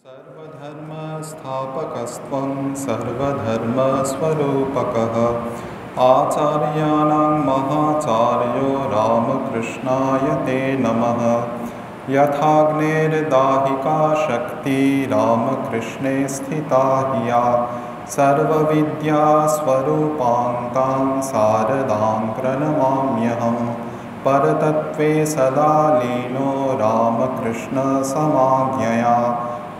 सर्वधर्मस्थापकस्त्वं सर्वधर्मस्वरूपकः आचार्याणां महाचार्यो रामकृष्णाय ते नमः। यथाग्नेर्दाहिका शक्ति रामकृष्णे स्थिता हिया सर्वविद्यास्वरूपान्तां शारदां प्रणमाम्यहम्। परतत्त्वे सदा लीनो रामकृष्णसमाज्ञया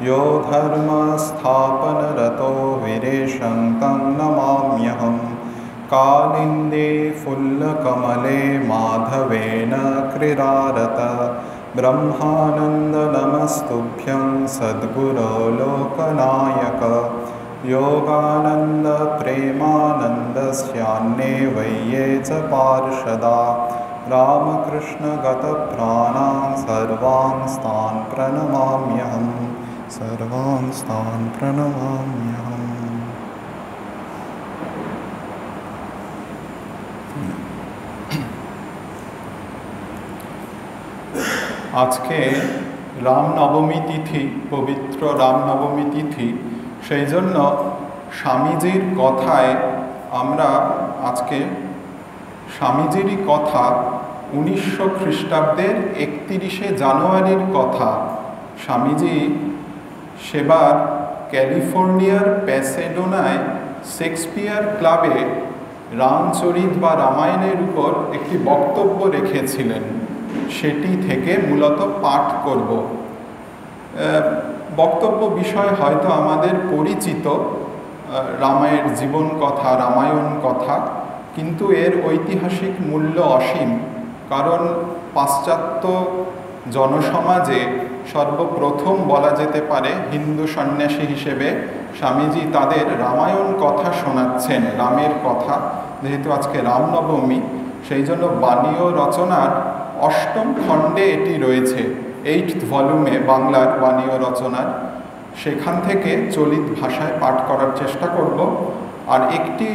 यो धर्मस्थापनरतो वीरेशं तं नमाम्यहम्। कालिन्दे फुल्लकमले माधवेन क्रीडारत ब्रह्मानन्दनमस्तुभ्यं सद्गुरो लोकनायक। योगानन्दप्रेमानन्दस्यान्ये वैये च पार्षदा रामकृष्णगतप्राणां सर्वांस्तान् प्रणमाम्यहम्। सर्वांस्तान् प्रणमाम्यहम्। আজকে রামনবমী তিথি, পবিত্র রামনবমী তিথি, সেই জন্য স্বামীজির কথায় আমরা আজকে স্বামীজিরই কথা 1900 খ্রিস্টাব্দের 31শে জানুয়ারির কথা। স্বামীজি সেবার ক্যালিফোর্নিয়ার প্যাসেডোনায় শেক্সপিয়ার ক্লাবে রামচরিত বা রামায়ণের উপর একটি বক্তব্য রেখেছিলেন। সেটি থেকে মূলত পাঠ করব। বক্তব্য বিষয় হয়তো আমাদের পরিচিত, রামায়ণ জীবন কথা, রামায়ণ কথা, কিন্তু এর ঐতিহাসিক মূল্য অসীম। কারণ পাশ্চাত্য জনসমাজে সর্বপ্রথম বলা যেতে পারে হিন্দু সন্ন্যাসী হিসেবে স্বামীজি তাদের রামায়ণ কথা শোনাচ্ছেন, রামের কথা। যেহেতু আজকে রামনবমী, সেই জন্য বাণীয় রচনার 8ম খণ্ডে এটি রয়েছে, 8th ভলিউমে বাংলার বাণীয় রচনার। সেখান থেকে চলিত ভাষায় পাঠ করার চেষ্টা করব। আর একটি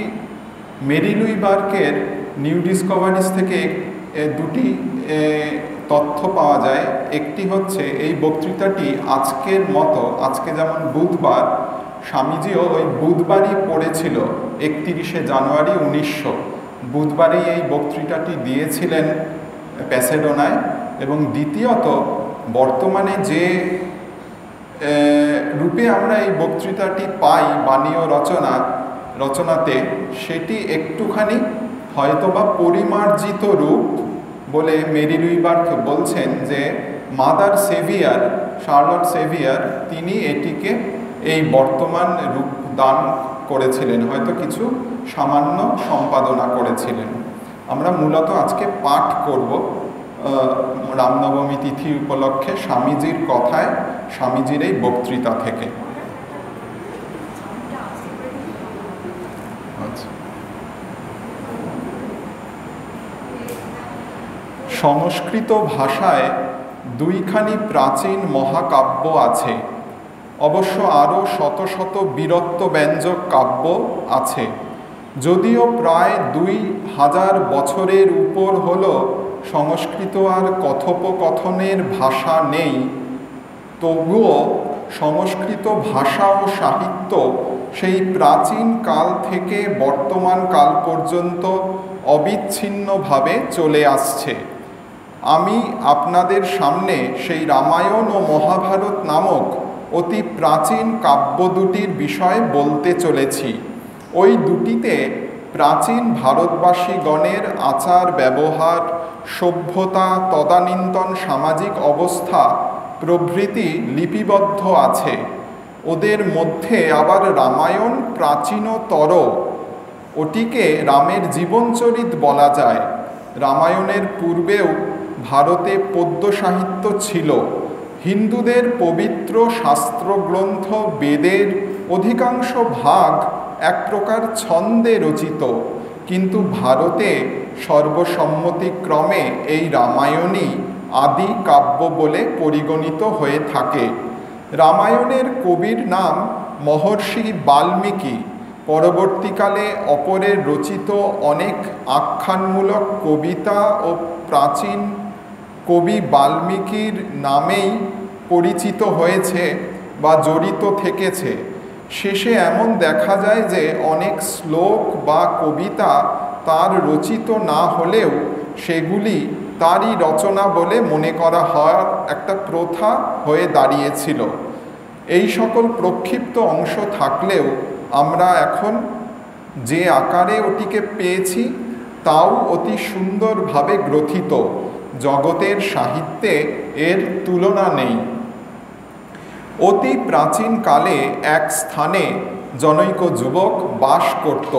মেরি লুই বার্কের নিউ ডিসকভারিজ থেকে দুটি তথ্য পাওয়া যায়। একটি হচ্ছে এই বক্তৃতাটি আজকের মতো, আজকে যেমন বুধবার, স্বামীজিও ওই বুধবারই পড়েছিল 31শে জানুয়ারি 1900। বুধবারেই এই বক্তৃতাটি দিয়েছিলেন প্যাসেডোনায়। এবং দ্বিতীয়ত, বর্তমানে যে রূপে আমরা এই বক্তৃতাটি পাই বাণীয় রচনাতে, সেটি একটুখানি হয়তোবা পরিমার্জিত রূপ বলে মেরি লুই বার্ক বলছেন যে মাদার সেভিয়ার, শার্লট সেভিয়ার, তিনি এটিকে এই বর্তমান রূপ দান করেছিলেন, হয়তো কিছু সামান্য সম্পাদনা করেছিলেন। আমরা মূলত আজকে পাঠ করব রামনবমী তিথি উপলক্ষে স্বামীজির কথায়, স্বামীজির এই বক্তৃতা থেকে। সংস্কৃত ভাষায় দুইখানি প্রাচীন মহাকাব্য আছে। অবশ্য আরও শত শত বীরত্বব্যঞ্জক কাব্য আছে। যদিও প্রায় 2000 বছরের উপর হলো সংস্কৃত আর কথোপকথনের ভাষা নেই, তবুও সংস্কৃত ভাষা ও সাহিত্য সেই প্রাচীন কাল থেকে বর্তমান কাল পর্যন্ত অবিচ্ছিন্নভাবে চলে আসছে। আমি আপনাদের সামনে সেই রামায়ণ ও মহাভারত নামক অতি প্রাচীন কাব্য দুটির বিষয়ে বলতে চলেছি। ওই দুটিতে প্রাচীন ভারতবাসীগণের আচার ব্যবহার, সভ্যতা, তদানীন্তন সামাজিক অবস্থা প্রভৃতি লিপিবদ্ধ আছে। ওদের মধ্যে আবার রামায়ণ প্রাচীনতর। ওটিকে রামের জীবনচরিত বলা যায়। রামায়ণের পূর্বেও ভারতে পদ্য সাহিত্য ছিল। হিন্দুদের পবিত্র শাস্ত্রগ্রন্থ বেদের অধিকাংশ ভাগ এক প্রকার ছন্দে রচিত, কিন্তু ভারতে সর্বসম্মতিক্রমে এই রামায়ণই আদি কাব্য বলে পরিগণিত হয়ে থাকে। রামায়ণের কবির নাম মহর্ষি বাল্মীকি। পরবর্তীকালে অপরের রচিত অনেক আখ্যানমূলক কবিতা ও প্রাচীন কবি বাল্মীকির নামেই পরিচিত হয়েছে বা জড়িত থেকেছে। শেষে এমন দেখা যায় যে অনেক শ্লোক বা কবিতা তার রচিত না হলেও সেগুলি তারই রচনা বলে মনে করা হওয়ার একটা প্রথা হয়ে দাঁড়িয়েছিল। এই সকল প্রক্ষিপ্ত অংশ থাকলেও আমরা এখন যে আকারে ওটিকে পেয়েছি তাও অতি সুন্দরভাবে গ্রথিত। জগতের সাহিত্যে এর তুলনা নেই। অতি প্রাচীনকালে এক স্থানে জনৈক যুবক বাস করত।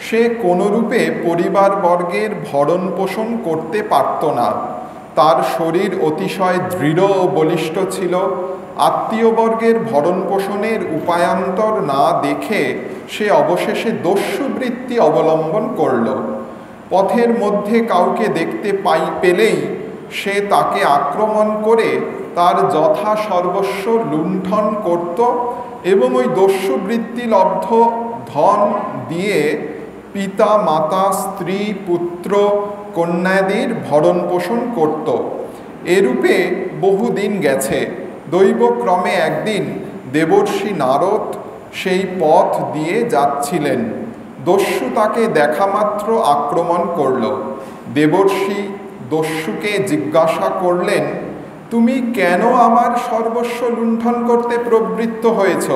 সে কোনরূপে পরিবারবর্গের ভরণ পোষণ করতে পারত না। তার শরীর অতিশয় দৃঢ় ও বলিষ্ঠ ছিল। আত্মীয়বর্গের ভরণ পোষণের উপায়ান্তর না দেখে সে অবশেষে দস্যুবৃত্তি অবলম্বন করল। পথের মধ্যে কাউকে দেখতে পেলেই সে তাকে আক্রমণ করে তার যথা সর্বস্ব লুণ্ঠন করত এবং ওই দস্যুবৃত্তি লব্ধ ধন দিয়ে পিতা মাতা স্ত্রী পুত্র কন্যাদের ভরণ পোষণ করত। এরূপে বহুদিন গেছে। দৈবক্রমে একদিন দেবর্ষি নারদ সেই পথ দিয়ে যাচ্ছিলেন। দস্যু তাকে দেখামাত্র আক্রমণ করল। দেবর্ষি দস্যুকে জিজ্ঞাসা করলেন, তুমি কেন আমার সর্বস্ব লুণ্ঠন করতে প্রবৃত্ত হয়েছ?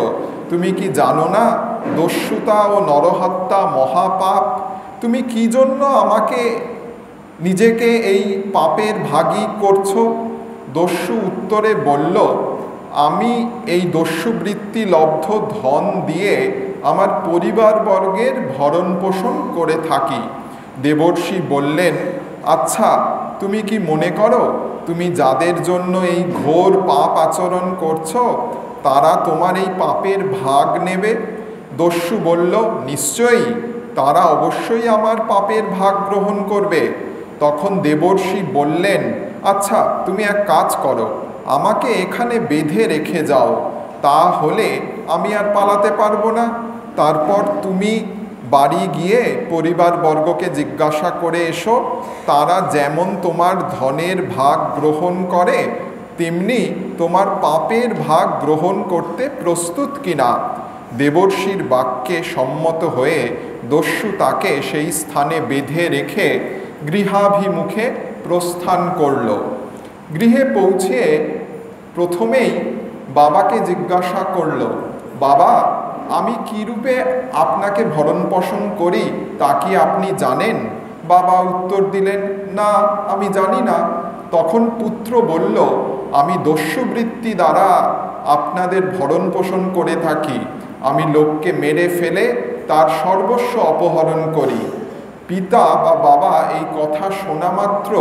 তুমি কি জানো না দস্যুতা ও নরহত্যা মহাপাপ? তুমি কি জন্য আমাকে নিজেকে এই পাপের ভাগী করছো? দস্যু উত্তরে বলল, আমি এই দস্যুবৃত্তি লব্ধ ধন দিয়ে আমার পরিবারবর্গের ভরণ পোষণ করে থাকি। দেবর্ষি বললেন, আচ্ছা, তুমি কি মনে করো তুমি যাদের জন্য এই ঘোর পাপ আচরণ করছো তারা তোমার এই পাপের ভাগ নেবে? দস্যু বলল, নিশ্চয়ই, তারা অবশ্যই আমার পাপের ভাগ গ্রহণ করবে। তখন দেবর্ষি বললেন, আচ্ছা, তুমি এক কাজ করো, আমাকে এখানে বেঁধে রেখে যাও, তাহলে আমি আর পালাতে পারবো না। তারপর তুমি বাড়ি গিয়ে পরিবারবর্গকে জিজ্ঞাসা করে এসো তারা যেমন তোমার ধনের ভাগ গ্রহণ করে তেমনি তোমার পাপের ভাগ গ্রহণ করতে প্রস্তুত কিনা। দেবর্ষির বাক্যে সম্মত হয়ে দস্যু তাকে সেই স্থানে বেঁধে রেখে গৃহাভিমুখে প্রস্থান করল। গৃহে পৌঁছে প্রথমেই বাবাকে জিজ্ঞাসা করল, বাবা, আমি কী রূপে আপনাকে ভরণ পোষণ করি তা কি আপনি জানেন? বাবা উত্তর দিলেন, না, আমি জানি না। তখন পুত্র বলল, আমি দস্যুবৃত্তি দ্বারা আপনাদের ভরণ পোষণ করে থাকি। আমি লোককে মেরে ফেলে তার সর্বস্ব অপহরণ করি। পিতা বা বাবা এই কথা শোনা মাত্র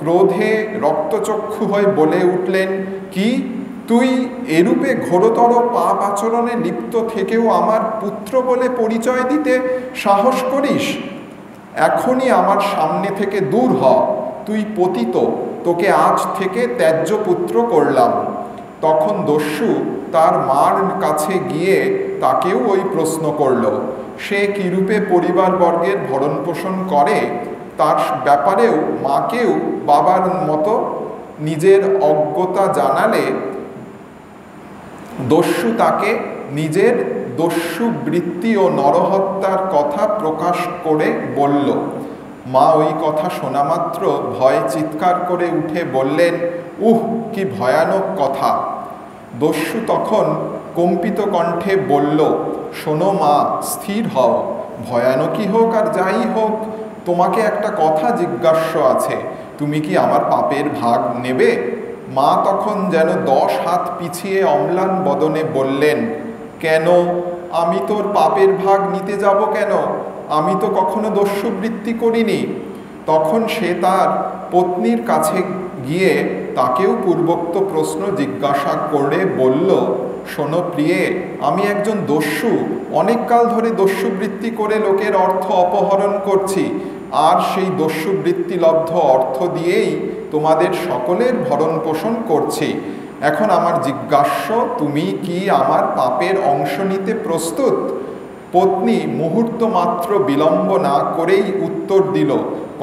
ক্রোধে রক্তচক্ষু হয়ে বলে উঠলেন, কি, তুই এরূপে ঘোরতর পাপ আচরণে লিপ্ত থেকেও আমার পুত্র বলে পরিচয় দিতে সাহস করিস? এখনই আমার সামনে থেকে দূর হ, তুই পতিত, তোকে আজ থেকে ত্যায্য পুত্র করলাম। তখন দস্যু তার মার কাছে গিয়ে তাকেও ওই প্রশ্ন করল। সে কিরূপে পরিবারবর্গের ভরণ পোষণ করে তার ব্যাপারেও মাকেও বাবার মতো নিজের অজ্ঞতা জানালে দস্যু তাকে নিজের দস্যুবৃত্তি ও নরহত্যার কথা প্রকাশ করে বলল। মা ওই কথা শোনা মাত্র ভয়ে চিৎকার করে উঠে বললেন, কি ভয়ানক কথা! দস্যু তখন কম্পিত কণ্ঠে বলল, শোনো মা, স্থির হও। ভয়ানকই হোক আর যাই হোক, তোমাকে একটা কথা জিজ্ঞাস্য আছে। তুমি কি আমার পাপের ভাগ নেবে? মা তখন যেন 10 হাত পিছিয়ে অম্লান বদনে বললেন, কেন? আমি তোর পাপের ভাগ নিতে যাব কেন? আমি তো কখনো দস্যুবৃত্তি করিনি। তখন সে তার পত্নীর কাছে গিয়ে তাকেও পূর্বোক্ত প্রশ্ন জিজ্ঞাসা করে বলল, শোনো প্রিয়ে, আমি একজন দস্যু, অনেককাল ধরে দস্যুবৃত্তি করে লোকের অর্থ অপহরণ করছি, আর সেই দস্যুবৃত্তিলব্ধ অর্থ দিয়েই তোমাদের সকলের ভরণ পোষণ করছি। এখন আমার জিজ্ঞাস্য, তুমি কি আমার পাপের অংশ নিতে প্রস্তুত? পত্নী মুহূর্ত মাত্র বিলম্ব না করেই উত্তর দিল,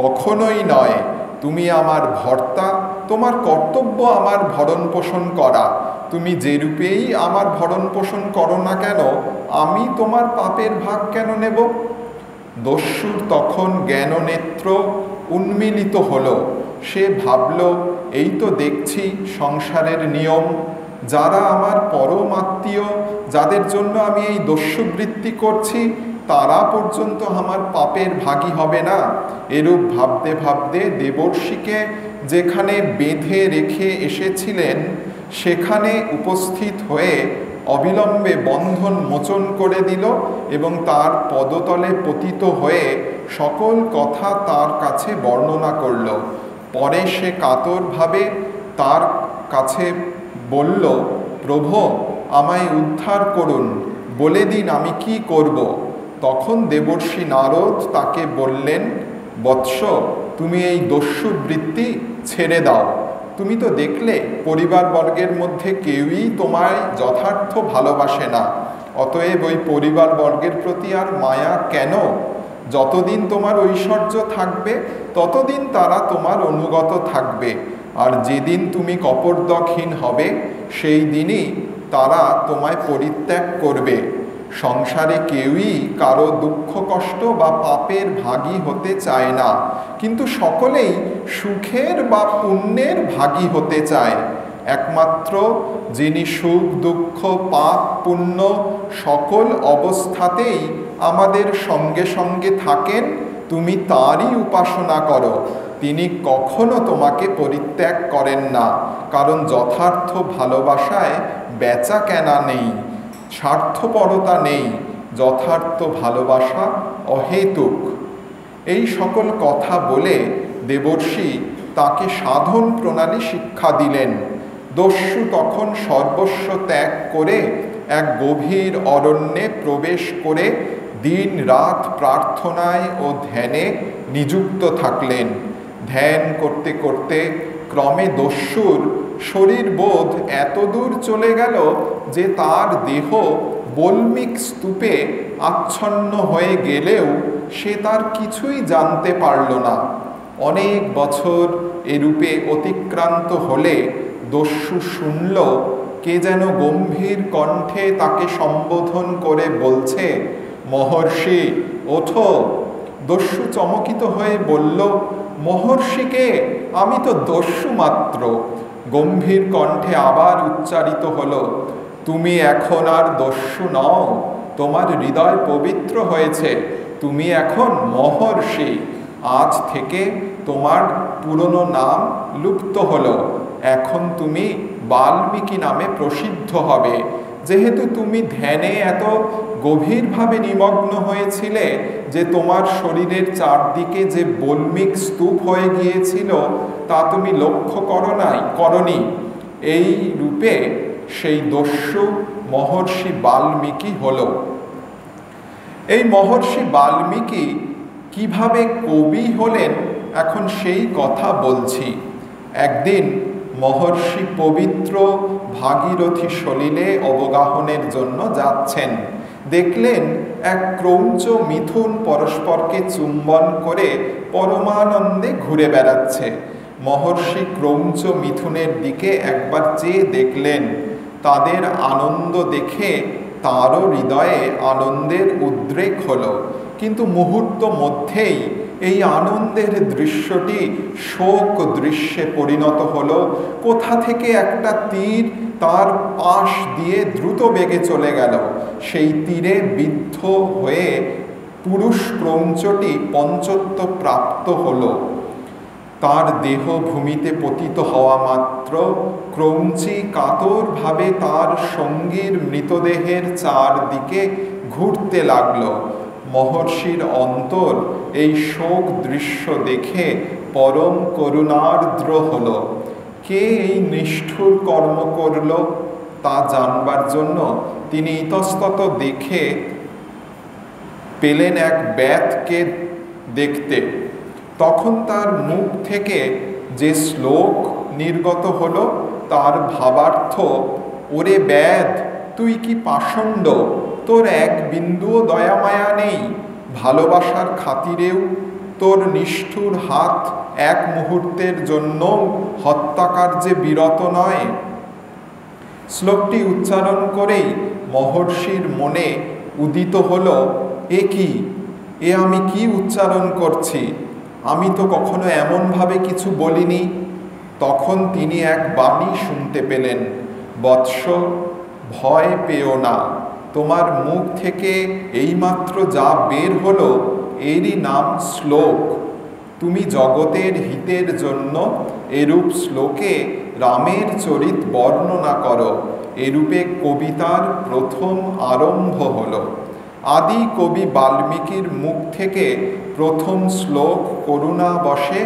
কখনোই নয়। তুমি আমার ভর্তা, তোমার কর্তব্য আমার ভরণ পোষণ করা। তুমি যে রূপেই আমার ভরণ পোষণ করো না কেন, আমি তোমার পাপের ভাগ কেন নেব? দস্যুর তখন জ্ঞাননেত্র উন্মিলিত হলো। সে ভাবল, এই তো দেখছি সংসারের নিয়ম। যারা আমার পরম আত্মীয়, যাদের জন্য আমি এই দস্যুবৃত্তি করছি, তারা পর্যন্ত আমার পাপের ভাগী হবে না। এরূপ ভাবতে ভাবতে দেবর্ষিকে যেখানে বেঁধে রেখে এসেছিলেন সেখানে উপস্থিত হয়ে অবিলম্বে বন্ধন মোচন করে দিল এবং তার পদতলে পতিত হয়ে সকল কথা তার কাছে বর্ণনা করল। পরে সে কাতরভাবে তার কাছে বলল, প্রভু, আমায় উদ্ধার করুন, বলে দিন আমি কি করব। তখন দেবর্ষি নারদ তাকে বললেন, বৎস, তুমি এই দস্যুবৃত্তি ছেড়ে দাও। তুমি তো দেখলে পরিবারবর্গের মধ্যে কেউই তোমায় যথার্থ ভালোবাসে না। অতএব ওই পরিবারবর্গের প্রতি আর মায়া কেন? যতদিন তোমার ঐশ্বর্য থাকবে ততদিন তারা তোমার অনুগত থাকবে, আর যেদিন তুমি কপর্দকহীন হবে সেই দিনই তারা তোমায় পরিত্যাগ করবে। সংসারে কেউই কারো দুঃখ কষ্ট বা পাপের ভাগী হতে চায় না, কিন্তু সকলেই সুখের বা পুণ্যের ভাগী হতে চায়। একমাত্র যিনি সুখ দুঃখ পাপ পুণ্য সকল অবস্থাতেই আমাদের সঙ্গে সঙ্গে থাকেন, তুমি তারই উপাসনা করো। তিনি কখনো তোমাকে পরিত্যাগ করেন না, কারণ যথার্থ ভালোবাসায় বেচা কেনা নেই, স্বার্থপরতা নেই। যথার্থ ভালোবাসা অহেতুক। এই সকল কথা বলে দেবর্ষি তাকে সাধন প্রণালী শিক্ষা দিলেন। দস্যু তখন সর্বস্ব ত্যাগ করে এক গভীর অরণ্যে প্রবেশ করে দিন রাত প্রার্থনায় ও ধ্যানে নিযুক্ত থাকলেন। ধ্যান করতে করতে ক্রমে দস্যুর শরীর বোধ এতদূর চলে গেল যে তার দেহ বল্মিক স্তূপে আচ্ছন্ন হয়ে গেলেও সে তার কিছুই জানতে পারল না। অনেক বছর এরূপে অতিক্রান্ত হলে দস্যু শুনল কে যেন গম্ভীর কণ্ঠে তাকে সম্বোধন করে বলছে, মহর্ষি ওঠো। দস্যু চমকিত হয়ে বলল, মহর্ষিকে? আমি তো দস্যু মাত্র। গম্ভীর কণ্ঠে আবার উচ্চারিত হলো, তুমি এখন আর দস্যু নও, তোমার হৃদয় পবিত্র হয়েছে, তুমি এখন মহর্ষি। আজ থেকে তোমার পুরনো নাম লুপ্ত হলো, এখন তুমি বাল্মীকি নামে প্রসিদ্ধ হবে। যেহেতু তুমি ধ্যানে এত গভীরভাবে নিমগ্ন হয়েছিলে যে তোমার শরীরের চারদিকে যে বল্মিক স্তূপ হয়ে গিয়েছিল তা তুমি লক্ষ্য করনি। এই রূপে সেই দস্যু মহর্ষি বাল্মীকি হলো। এই মহর্ষি বাল্মীকি কিভাবে কবি হলেন এখন সেই কথা বলছি। একদিন মহর্ষি পবিত্র ভাগীরথী সলিলে অবগাহনের জন্য যাচ্ছেন। দেখলেন এক ক্রৌঞ্চ মিথুন পরস্পরকে চুম্বন করে পরমানন্দে ঘুরে বেড়াচ্ছে। মহর্ষি ক্রৌঞ্চ মিথুনের দিকে একবার চেয়ে দেখলেন। তাদের আনন্দ দেখে তারও হৃদয়ে আনন্দের উদ্রেক হলো, কিন্তু মুহূর্ত মধ্যেই এই আনন্দের দৃশ্যটি শোক দৃশ্যে পরিণত হলো। কোথা থেকে একটা তীর তার পাশ দিয়ে দ্রুত বেগে চলে গেল। সেই তীরে বিদ্ধ হয়ে পুরুষ ক্রৌঞ্চটি পঞ্চত্ব প্রাপ্ত হলো। তার দেহ ভূমিতে পতিত হওয়া মাত্র ক্রৌঞ্চি কাতরভাবে তার সঙ্গীর মৃতদেহের চারদিকে ঘুরতে লাগলো। মহর্ষির অন্তর এই শোক দৃশ্য দেখে পরম করুণার্দ্র হল। কে এই নিষ্ঠুর কর্ম করল তা জানবার জন্য তিনি ইতস্তত দেখে পেলেন এক ব্যাধকে দেখতে। তখন তার মুখ থেকে যে শ্লোক নির্গত হলো তার ভাবার্থ, ওরে ব্যাধ, তুই কি পাষণ্ড, তোর এক বিন্দুও দয়া মায়া নেই, ভালোবাসার খাতিরেও তোর নিষ্ঠুর হাত এক মুহূর্তের জন্য হত্যাকার্যে বিরত নয়। শ্লোকটি উচ্চারণ করেই মহর্ষির মনে উদিত হল, এ কি, এ আমি কি উচ্চারণ করছি, আমি তো কখনো এমনভাবে কিছু বলিনি। তখন তিনি এক বাণী শুনতে পেলেন, বৎস, ভয় পেও না, তোমার মুখ থেকে এইমাত্র যা বের হলো এরই নাম শ্লোক। তুমি জগতের হিতের জন্য এরূপ শ্লোকে রামের চরিত বর্ণনা করো। এরূপে কবিতার প্রথম আরম্ভ হলো। আদি কবি বাল্মীকির মুখ থেকে প্রথম শ্লোক করুণাবশে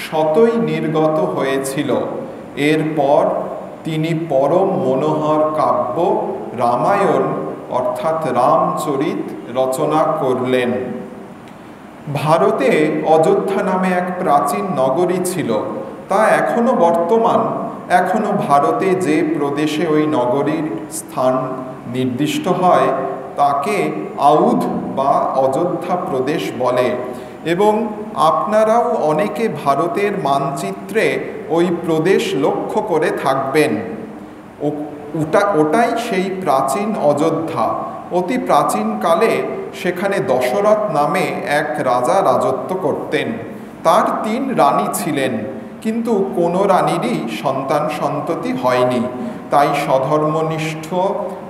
শতই নির্গত হয়েছিল। এরপর তিনি পরম মনোহর কাব্য রামায়ণ অর্থাৎ রামচরিত রচনা করলেন। ভারতে অযোধ্যা নামে এক প্রাচীন নগরী ছিল, তা এখনো বর্তমান। এখনো ভারতে যে প্রদেশে ওই নগরীর স্থান নির্দিষ্ট হয় তাকে আউধ বা অযোধ্যা প্রদেশ বলে। এবং আপনারাও অনেকে ভারতের মানচিত্রে ওই প্রদেশ লক্ষ্য করে থাকবেন। ওটাই সেই প্রাচীন অযোধ্যা। অতি প্রাচীনকালে সেখানে দশরথ নামে এক রাজা রাজত্ব করতেন। তার 3 রানী ছিলেন, কিন্তু কোনো রানীরই সন্তান সন্ততি হয়নি। তাই স্বধর্মনিষ্ঠ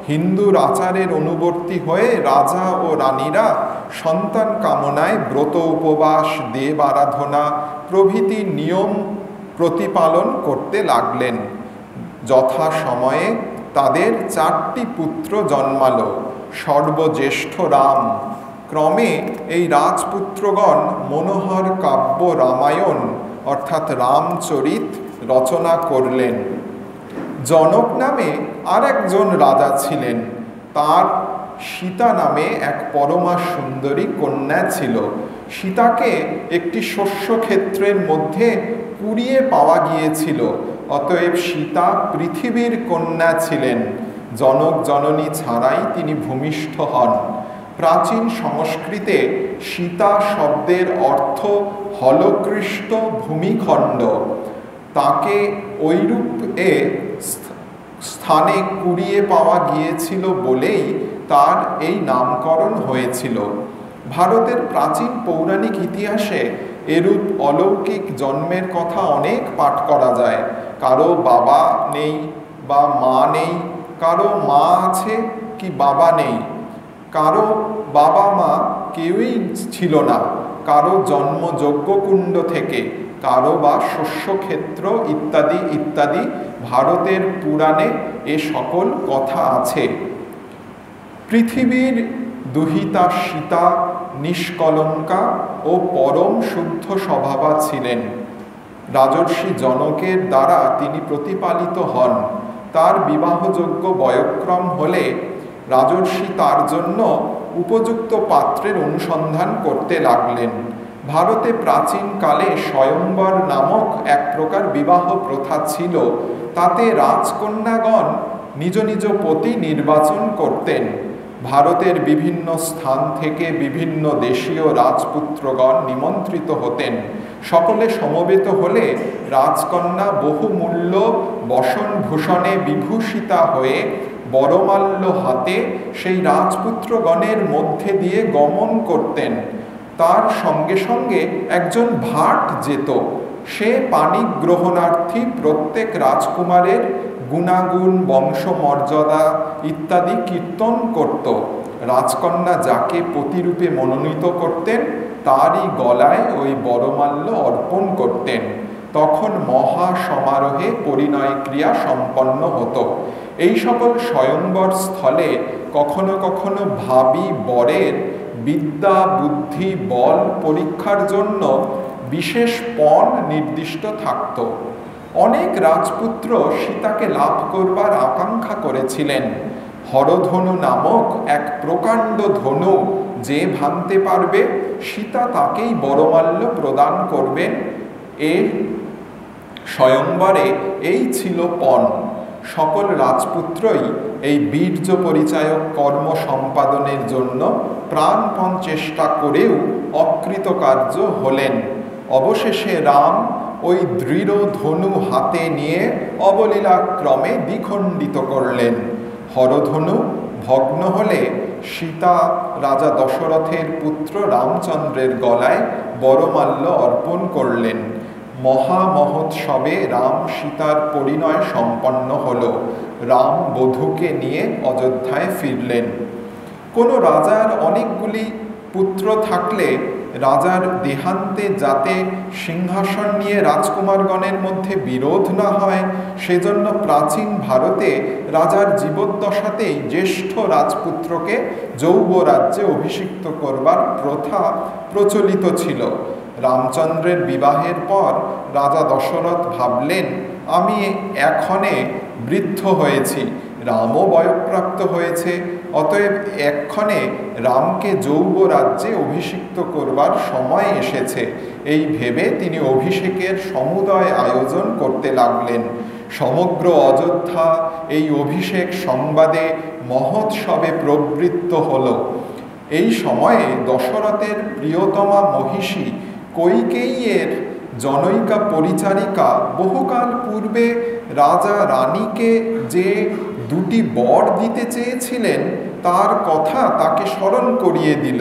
হিন্দুর আচারের অনুবর্তী হয়ে রাজা ও রানীরা সন্তান কামনায় ব্রত উপবাস, দেব আরাধনা প্রভৃতি নিয়ম প্রতিপালন করতে লাগলেন। যথা সময়ে তাদের 4টি পুত্র জন্মালো। সর্বজ্যেষ্ঠ রাম। ক্রমে এই রাজপুত্রগণ মনোহর কাব্য রামায়ণ অর্থাৎ রামচরিত রচনা করলেন। জনক নামে আর একজন রাজা ছিলেন। তার সীতা নামে এক পরমা সুন্দরী কন্যা ছিল। সীতাকে একটি শস্যক্ষেত্রের মধ্যে কুড়িয়ে পাওয়া গিয়েছিল। অতএব সীতা পৃথিবীর কন্যা ছিলেন। জনক জননী ছাড়াই তিনি ভূমিষ্ঠ হন। প্রাচীন সংস্কৃতে সীতা শব্দের অর্থ হলকৃষ্ট ভূমিখণ্ড। তাকে ঐরূপ স্থানে কুড়িয়ে পাওয়া গিয়েছিল বলেই তার এই নামকরণ হয়েছিল। ভারতের প্রাচীন পৌরাণিক ইতিহাসে এরূপ অলৌকিক জন্মের কথা অনেক পাঠ করা যায়। কারো বাবা নেই বা মা নেই, কারো মা আছে কি বাবা নেই, কারো বাবা মা কেউই ছিল না, কারো জন্ম যজ্ঞকুণ্ড থেকে, কারো বা শস্যক্ষেত্র ইত্যাদি ইত্যাদি। ভারতের পুরাণে এ সকল কথা আছে। পৃথিবীর দুহিতা সীতা নিষ্কলঙ্কা ও পরম শুদ্ধ স্বভাবা ছিলেন। রাজর্ষি জনকের দ্বারা তিনি প্রতিপালিত হন। তার বিবাহযোগ্য বয়ঃক্রম হলে রাজর্ষি তার জন্য উপযুক্ত পাত্রের অনুসন্ধান করতে লাগলেন। ভারতে প্রাচীনকালে স্বয়ম্বর নামক এক প্রকার বিবাহ প্রথা ছিল। তাতে রাজকন্যাগণ নিজ নিজ পতি নির্বাচন করতেন। ভারতের বিভিন্ন স্থান থেকে বিভিন্ন দেশীয় রাজপুত্রগণ নিমন্ত্রিত হতেন। সকলে সমবেত হলে রাজকন্যা বহুমূল্য বসনভূষণে বিভূষিতা হয়ে বরমাল্য হাতে সেই রাজপুত্রগণের মধ্যে দিয়ে গমন করতেন। তার সঙ্গে সঙ্গে একজন ভাট যেত। সে পানি গ্রহণার্থী প্রত্যেক রাজকুমারের গুণাগুণ, বংশমর্যাদা ইত্যাদি কীর্তন করত। রাজকন্যা যাকে পতিরূপে মনোনীত করতেন তারই গলায় ওই বরমাল্য অর্পণ করতেন। তখন মহা সমারোহে পরিণয় ক্রিয়া সম্পন্ন হতো। এই সকল স্বয়ংবর স্থলে কখনো কখনো ভাবী বরের বিদ্যা, বুদ্ধি, বল পরীক্ষার জন্য বিশেষ পণ নির্দিষ্ট থাকত। অনেক রাজপুত্র সীতাকে লাভ করবার আকাঙ্ক্ষা করেছিলেন। হরধনু নামক এক প্রকাণ্ড ধনু যে ভাঙতে পারবে সীতা তাকেই বরমাল্য প্রদান করবেন। এর স্বয়ংবরে এই ছিল পণ। সকল রাজপুত্রই এই বীর্য পরিচায়ক কর্ম সম্পাদনের জন্য প্রাণপণ চেষ্টা করেও অকৃতকার্য হলেন। অবশেষে রাম ওই দৃঢ় ধনু হাতে নিয়ে অবলীলাক্রমে দ্বিখণ্ডিত করলেন। হরধনু ভগ্ন হলে সীতা রাজা দশরথের পুত্র রামচন্দ্রের গলায় বরমাল্য অর্পণ করলেন। মহামহোৎসবে রাম সীতার পরিণয় সম্পন্ন হল। রাম বধূকে নিয়ে অযোধ্যায় ফিরলেন। কোনো রাজার অনেকগুলি পুত্র থাকলে রাজার দেহান্তে যাতে সিংহাসন নিয়ে রাজকুমারগণের মধ্যে বিরোধ না হয়, সেজন্য প্রাচীন ভারতে রাজার জীবদ্দশাতেই জ্যেষ্ঠ রাজপুত্রকে যৌবরাজ্যে অভিষিক্ত করবার প্রথা প্রচলিত ছিল। রামচন্দ্রের বিবাহের পর রাজা দশরথ ভাবলেন, আমি এক্ষণে বৃদ্ধ হয়েছি, রামও বয়ঃপ্রাপ্ত হয়েছে, অতএব এক্ষণে রামকে যৌবরাজ্যে অভিষিক্ত করবার সময় এসেছে। এই ভেবে তিনি অভিষেকের সমুদয় আয়োজন করতে লাগলেন। সমগ্র অযোধ্যা এই অভিষেক সংবাদে মহোৎসবে প্রবৃত্ত হল। এই সময়ে দশরথের প্রিয়তমা মহিষী কৈকেয়ীর জনৈকা পরিচারিকা বহুকাল পূর্বে রাজা রানীকে যে দুটি বর দিতে চেয়েছিলেন তার কথা তাকে স্মরণ করিয়ে দিল।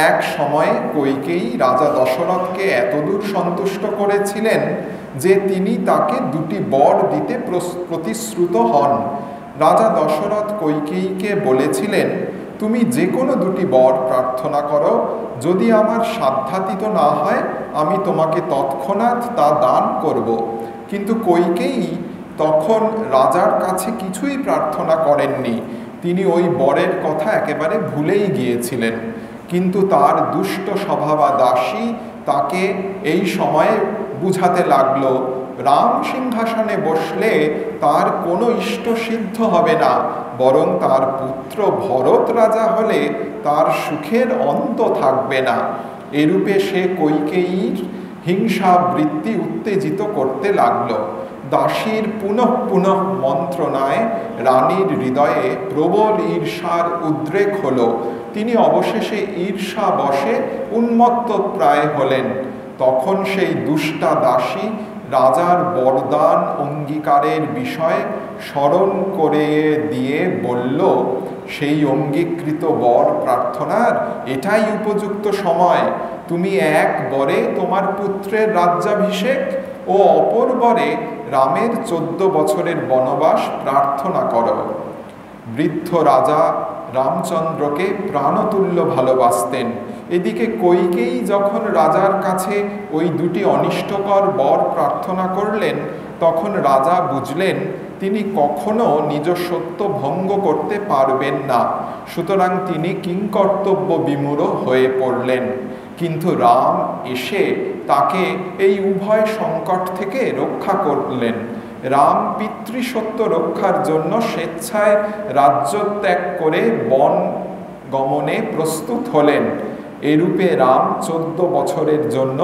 এক সময়ে কৈকেয়ী রাজা দশরথকে এতদূর সন্তুষ্ট করেছিলেন যে তিনি তাকে দুটি বর দিতে প্রতিশ্রুত হন। রাজা দশরথ কৈকেয়ীকে বলেছিলেন, তুমি যে কোনো দুটি বর প্রার্থনা করো, যদি আমার সাধ্যাতীত না হয় আমি তোমাকে তৎক্ষণাৎ তা দান করব। কিন্তু কৈকেয়ী তখন রাজার কাছে কিছুই প্রার্থনা করেননি। তিনি ওই বরের কথা একেবারে ভুলেই গিয়েছিলেন। কিন্তু তার দুষ্ট স্বভাবা দাসী তাকে এই সময়ে বুঝাতে লাগলো, রাম সিংহাসনে বসলে তার কোনো ইষ্ট সিদ্ধ হবে না, বরং তার পুত্র ভরত রাজা হলে তার সুখের অন্ত থাকবে না। এরূপে সে কৈকেয়ীর হিংসা বৃত্তি উত্তেজিত করতে লাগলো। দাসীর পুনঃ পুনঃ মন্ত্রণায় রানীর হৃদয়ে প্রবল ঈর্ষার উদ্রেক হল। তিনি অবশেষে ঈর্ষা বশে উন্মত্ত প্রায় হলেন। তখন সেই দুষ্টা দাসী রাজার বরদান অঙ্গীকারের বিষয় স্মরণ করে দিয়ে বলল, সেই অঙ্গীকৃত বর প্রার্থনার এটাই উপযুক্ত সময়। তুমি এক বরে তোমার পুত্রের রাজ্যাভিষেক ও অপর বরে রামের 14 বছরের বনবাস প্রার্থনা করো। বৃদ্ধ রাজা রামচন্দ্রকে প্রাণতুল্য ভালোবাসতেন। এদিকে কৈকেয়ী যখন রাজার কাছে ওই দুটি অনিষ্টকর বর প্রার্থনা করলেন, তখন রাজা বুঝলেন তিনি কখনো নিজ সত্য ভঙ্গ করতে পারবেন না। সুতরাং তিনি কিংকর্তব্য বিমূঢ় হয়ে পড়লেন। কিন্তু রাম এসে তাকে এই উভয় সংকট থেকে রক্ষা করলেন। রাম পিতৃসত্য রক্ষার জন্য স্বেচ্ছায় রাজ্য ত্যাগ করে বন গমনে প্রস্তুত হলেন। এরূপে রাম 14 বছরের জন্য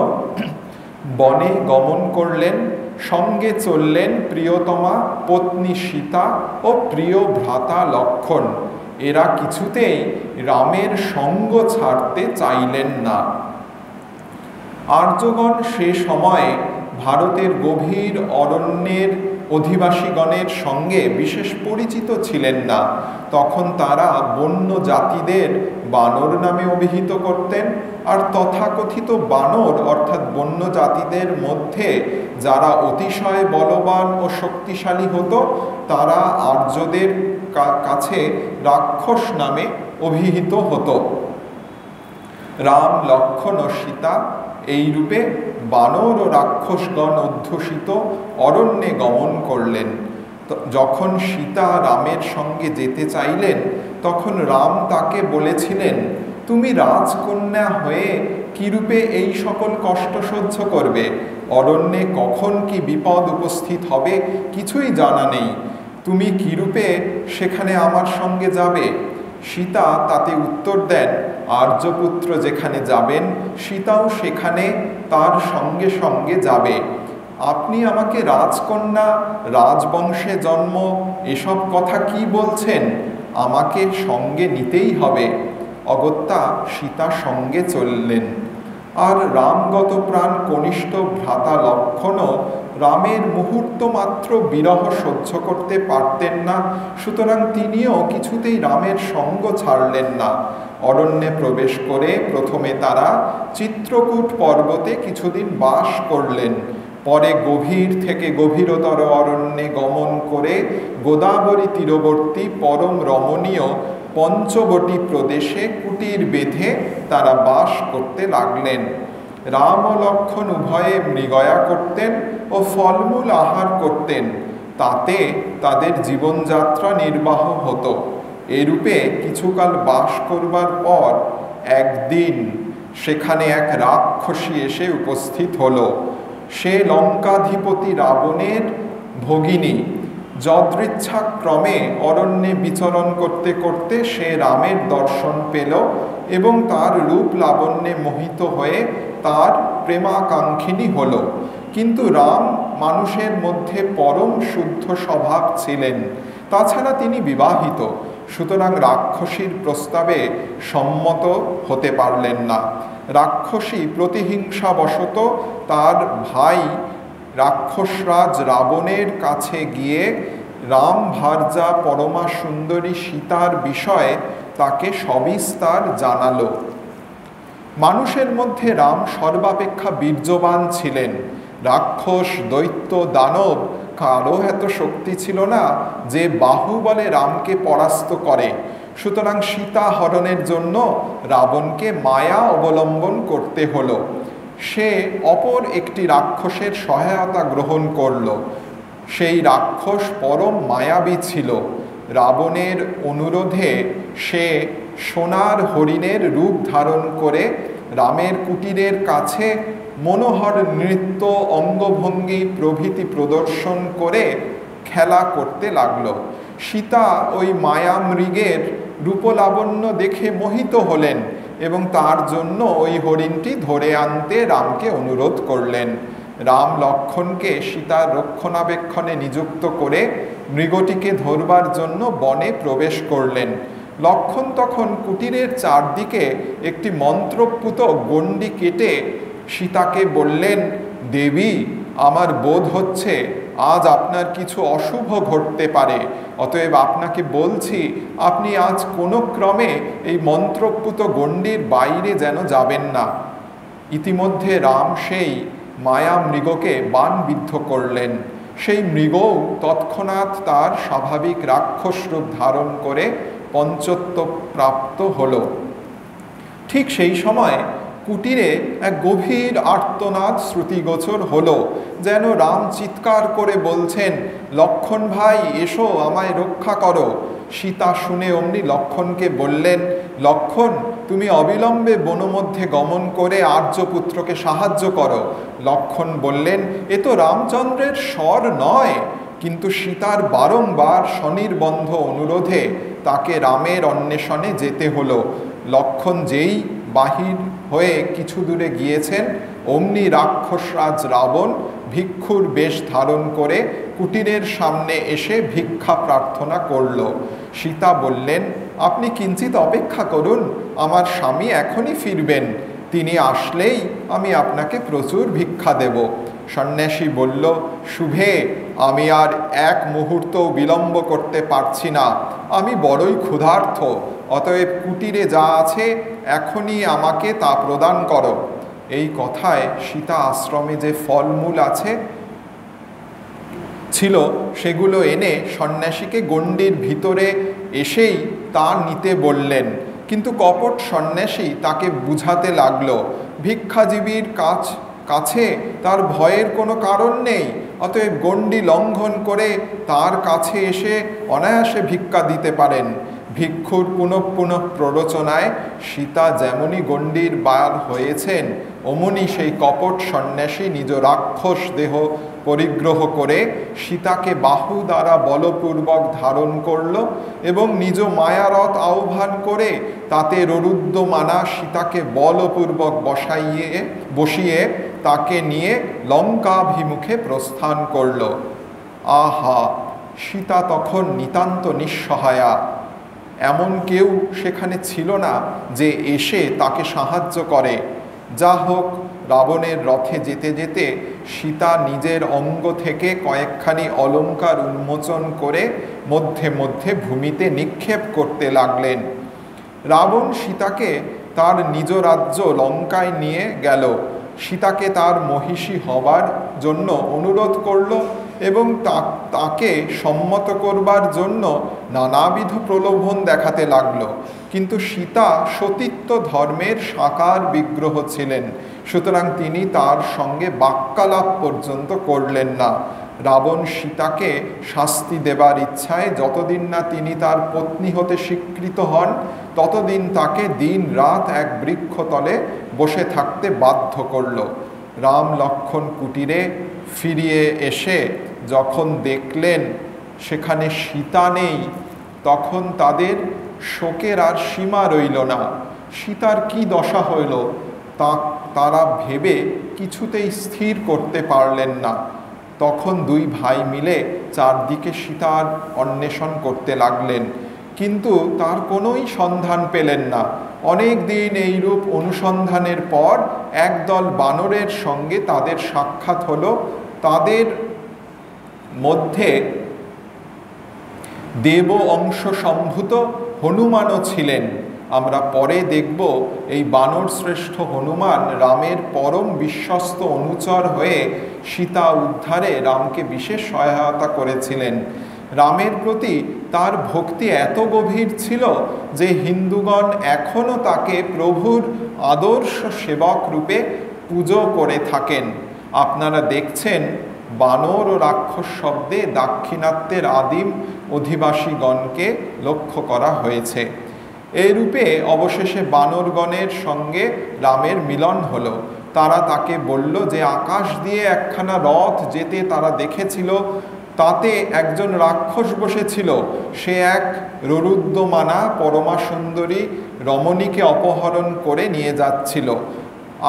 বনে গমন করলেন। সঙ্গে চললেন প্রিয়তমা পত্নী সীতা ও প্রিয় ভ্রাতা লক্ষ্মণ। এরা কিছুতেই রামের সঙ্গ ছাড়তে চাইলেন না। আর্যগণ সে সময়ে ভারতের গভীর অরণ্যের অধিবাসীগণের সঙ্গে বিশেষ পরিচিত ছিলেন না। তখন তারা বন্য জাতিদের বানর নামে অভিহিত করতেন। আর তথাকথিত বানর অর্থাৎ বন্য জাতিদের মধ্যে যারা অতিশয় বলবান ও শক্তিশালী হতো তারা আর্যদের কাছে রাক্ষস নামে অভিহিত হতো। রাম, লক্ষ্মণ ও সীতা এইরূপে বানর ও রাক্ষসগণ অধ্যুষিত অরণ্যে গমন করলেন। যখন সীতা রামের সঙ্গে যেতে চাইলেন, তখন রাম তাকে বলেছিলেন, তুমি রাজকন্যা হয়ে কিরূপে এই সকল কষ্ট সহ্য করবে? অরণ্যে কখন কি বিপদ উপস্থিত হবে কিছুই জানা নেই। তুমি কিরূপে সেখানে আমার সঙ্গে যাবে? সীতা তাতে উত্তর দেন, আর্যপুত্র যেখানে যাবেন সীতাও সেখানে তার সঙ্গে সঙ্গে যাবে। আপনি আমাকে রাজকন্যা, রাজবংশে জন্ম এসব কথা কি বলছেন? আমাকে সঙ্গে নিতেই হবে। অগত্যা সীতা সঙ্গে চললেন। আর রামগত প্রাণ কনিষ্ঠ ভ্রাতা লক্ষ্মণও রামের মুহূর্ত মাত্র বিরহ সহ্য করতে পারতেন না, সুতরাং তিনিও কিছুতেই রামের সঙ্গ ছাড়লেন না। অরণ্যে প্রবেশ করে প্রথমে তারা চিত্রকূট পর্বতে কিছুদিন বাস করলেন। পরে গভীর থেকে গভীরতর অরণ্যে গমন করে গোদাবরী তীরবর্তী পরম রমণীয় পঞ্চবটী প্রদেশে কুটির বেঁধে তারা বাস করতে লাগলেন। রাম ও লক্ষ্মণ উভয়ে মৃগয়া করতেন ও ফলমূল আহার করতেন, তাতে তাদের জীবনযাত্রা নির্বাহ হতো। এরূপে কিছুকাল বাস করবার পর একদিন সেখানে এক রাক্ষসী এসে উপস্থিত হলো। সে লঙ্কাধিপতি রাবণের ভগিনী। যদৃচ্ছাক্রমে অরণ্যে বিচরণ করতে করতে সে রামের দর্শন পেল এবং তার রূপ লাবণ্যে মোহিত হয়ে তার প্রেমাকাঙ্ক্ষিনী হল। কিন্তু রাম মানুষের মধ্যে পরম শুদ্ধ স্বভাব ছিলেন, তাছাড়া তিনি বিবাহিত, সুতরাং রাক্ষসীর প্রস্তাবে সম্মত হতে পারলেন না। রাক্ষসী প্রতিহিংসাবশত তার ভাই রাক্ষসরাজ রাবণের কাছে গিয়ে রাম ভার্যা পরমা সুন্দরী সীতার বিষয়ে তাকে সবিস্তার জানালো। মানুষের মধ্যে রাম সর্বাপেক্ষা বীর্যবান ছিলেন। রাক্ষস, দৈত্য, দানব কারও এত শক্তি ছিল না যে বাহুবলে রামকে পরাস্ত করে। সুতরাং সীতা হরণের জন্য রাবণকে মায়া অবলম্বন করতে হলো। সে অপর একটি রাক্ষসের সহায়তা গ্রহণ করল। সেই রাক্ষস পরম মায়াবী ছিল। রাবণের অনুরোধে সে সোনার হরিণের রূপ ধারণ করে রামের কুটিরের কাছে মনোহর নৃত্য, অঙ্গভঙ্গি প্রভৃতি প্রদর্শন করে খেলা করতে লাগল। সীতা ওই মায়া মৃগের রূপলাবণ্য দেখে মোহিত হলেন এবং তার জন্য ওই হরিণটি ধরে আনতে রামকে অনুরোধ করলেন। রাম লক্ষ্মণকে সীতার রক্ষণাবেক্ষণে নিযুক্ত করে মৃগটিকে ধরবার জন্য বনে প্রবেশ করলেন। লক্ষ্মণ তখন কুটিরের চারদিকে একটি মন্ত্রপুত গণ্ডি কেটে সীতাকে বললেন, দেবী, আমার বোধ হচ্ছে আজ আপনার কিছু অশুভ ঘটতে পারে, অতএব আপনাকে বলছি আপনি আজ কোনো ক্রমে এই মন্ত্রপুত গণ্ডির বাইরে যেন যাবেন না। ইতিমধ্যে রাম সেই মায়া মৃগকে বাণবিদ্ধ করলেন। সেই মৃগও তৎক্ষণাৎ তার স্বাভাবিক রাক্ষস রূপ ধারণ করে পঞ্চত্ব প্রাপ্ত হল। ঠিক সেই সময় কুটিরে এক গভীর আর্তনাদ শ্রুতিগোচর হলো, যেন রাম চিৎকার করে বলছেন, লক্ষ্মণ ভাই এসো, আমায় রক্ষা করো। সীতা শুনে অমনি লক্ষ্মণকে বললেন, লক্ষ্মণ, তুমি অবিলম্বে বনমধ্যে গমন করে আর্যপুত্রকে সাহায্য করো। লক্ষ্মণ বললেন, এ তো রামচন্দ্রের স্বর নয়। কিন্তু সীতার বারংবার স্বনির্বন্ধ অনুরোধে তাকে রামের অন্বেষণে যেতে হলো। লক্ষ্মণ যেই বাহির হয়ে কিছু দূরে গিয়েছেন, অমনি রাক্ষসরাজ রাবণ ভিক্ষুর বেশ ধারণ করে কুটিরের সামনে এসে ভিক্ষা প্রার্থনা করল। সীতা বললেন, আপনি কিঞ্চিত অপেক্ষা করুন, আমার স্বামী এখনই ফিরবেন। তিনি আসলেই আমি আপনাকে প্রচুর ভিক্ষা দেব। সন্ন্যাসী বলল, শুভে, আমি আর এক মুহূর্ত বিলম্ব করতে পারছি না, আমি বড়ই ক্ষুধার্ত। অতএব কুটিরে যা আছে এখনই আমাকে তা প্রদান করো। এই কথায় সীতা আশ্রমে যে ফলমূল ছিল সেগুলো এনে সন্ন্যাসীকে গণ্ডির ভিতরে এসেই তা নিতে বললেন। কিন্তু কপট সন্ন্যাসী তাকে বুঝাতে লাগলো, ভিক্ষাজীবীর কাছে তার ভয়ের কোনো কারণ নেই, অতএব গণ্ডি লঙ্ঘন করে তার কাছে এসে অনায়াসে ভিক্ষা দিতে পারেন। ভিক্ষুর পুনঃ পুনঃ প্ররোচনায় সীতা যেমনই গণ্ডির বার হয়েছেন, অমনি সেই কপট সন্ন্যাসী নিজ রাক্ষস দেহ পরিগ্রহ করে সীতাকে বাহু দ্বারা বলপূর্বক ধারণ করল এবং নিজ মায়ারথ আহ্বান করে তাতে ররুদ্যমানা সীতাকে বলপূর্বক বসিয়ে তাকে নিয়ে লঙ্কাভিমুখে প্রস্থান করল। আহা! সীতা তখন নিতান্ত নিঃসহায়া। এমন কেউ সেখানে ছিল না যে এসে তাকে সাহায্য করে। যা হোক, রাবণের রথে যেতে যেতে সীতা নিজের অঙ্গ থেকে কয়েকখানি অলঙ্কার উন্মোচন করে মধ্যে মধ্যে ভূমিতে নিক্ষেপ করতে লাগলেন। রাবণ সীতাকে তার নিজ রাজ্য লঙ্কায় নিয়ে গেল। সীতাকে তার মহিষী হবার জন্য অনুরোধ করল এবং তাকে সম্মত করবার জন্য নানাবিধ প্রলোভন দেখাতে লাগলো। কিন্তু সীতা সতীত্ব ধর্মের সাকার বিগ্রহ ছিলেন, সুতরাং তিনি তার সঙ্গে বাক্যালাপ পর্যন্ত করলেন না। রাবণ সীতাকে শাস্তি দেবার ইচ্ছায় যতদিন না তিনি তার পত্নী হতে স্বীকৃত হন ততদিন তাকে দিন রাত এক বৃক্ষতলে বসে থাকতে বাধ্য করল। রাম লক্ষ্মণ কুটিরে ফিরিয়ে এসে যখন দেখলেন সেখানে সীতা নেই, তখন তাদের শোকের আর সীমা রইল না। সীতার কি দশা হইল তারা ভেবে কিছুতেই স্থির করতে পারলেন না। তখন দুই ভাই মিলে চারদিকে সীতার অন্বেষণ করতে লাগলেন, কিন্তু তার কোনোই সন্ধান পেলেন না। অনেক দিন এইরূপ অনুসন্ধানের পর একদল বানরের সঙ্গে তাদের সাক্ষাৎ হলো। তাদের মধ্যে দেব অংশ সম্ভূত হনুমানও ছিলেন। আমরা পরে দেখব এই বানর শ্রেষ্ঠ হনুমান রামের পরম বিশ্বস্ত অনুচর হয়ে সীতা উদ্ধারে রামকে বিশেষ সহায়তা করেছিলেন। রামের প্রতি তার ভক্তি এত গভীর ছিল যে হিন্দুগণ এখনও তাকে প্রভুর আদর্শ সেবক রূপে পুজো করে থাকেন। আপনারা দেখছেন বানর ও রাক্ষস শব্দে দাক্ষিণাত্যের আদিম অধিবাসীগণকে লক্ষ্য করা হয়েছে। এই রূপে অবশেষে বানরগণের সঙ্গে রামের মিলন হলো। তারা তাকে বলল যে আকাশ দিয়ে একখানা রথ যেতে তারা দেখেছিল, তাতে একজন রাক্ষস বসেছিল। সে এক রুরুদ্যমানা পরমা সুন্দরী রমণীকে অপহরণ করে নিয়ে যাচ্ছিল।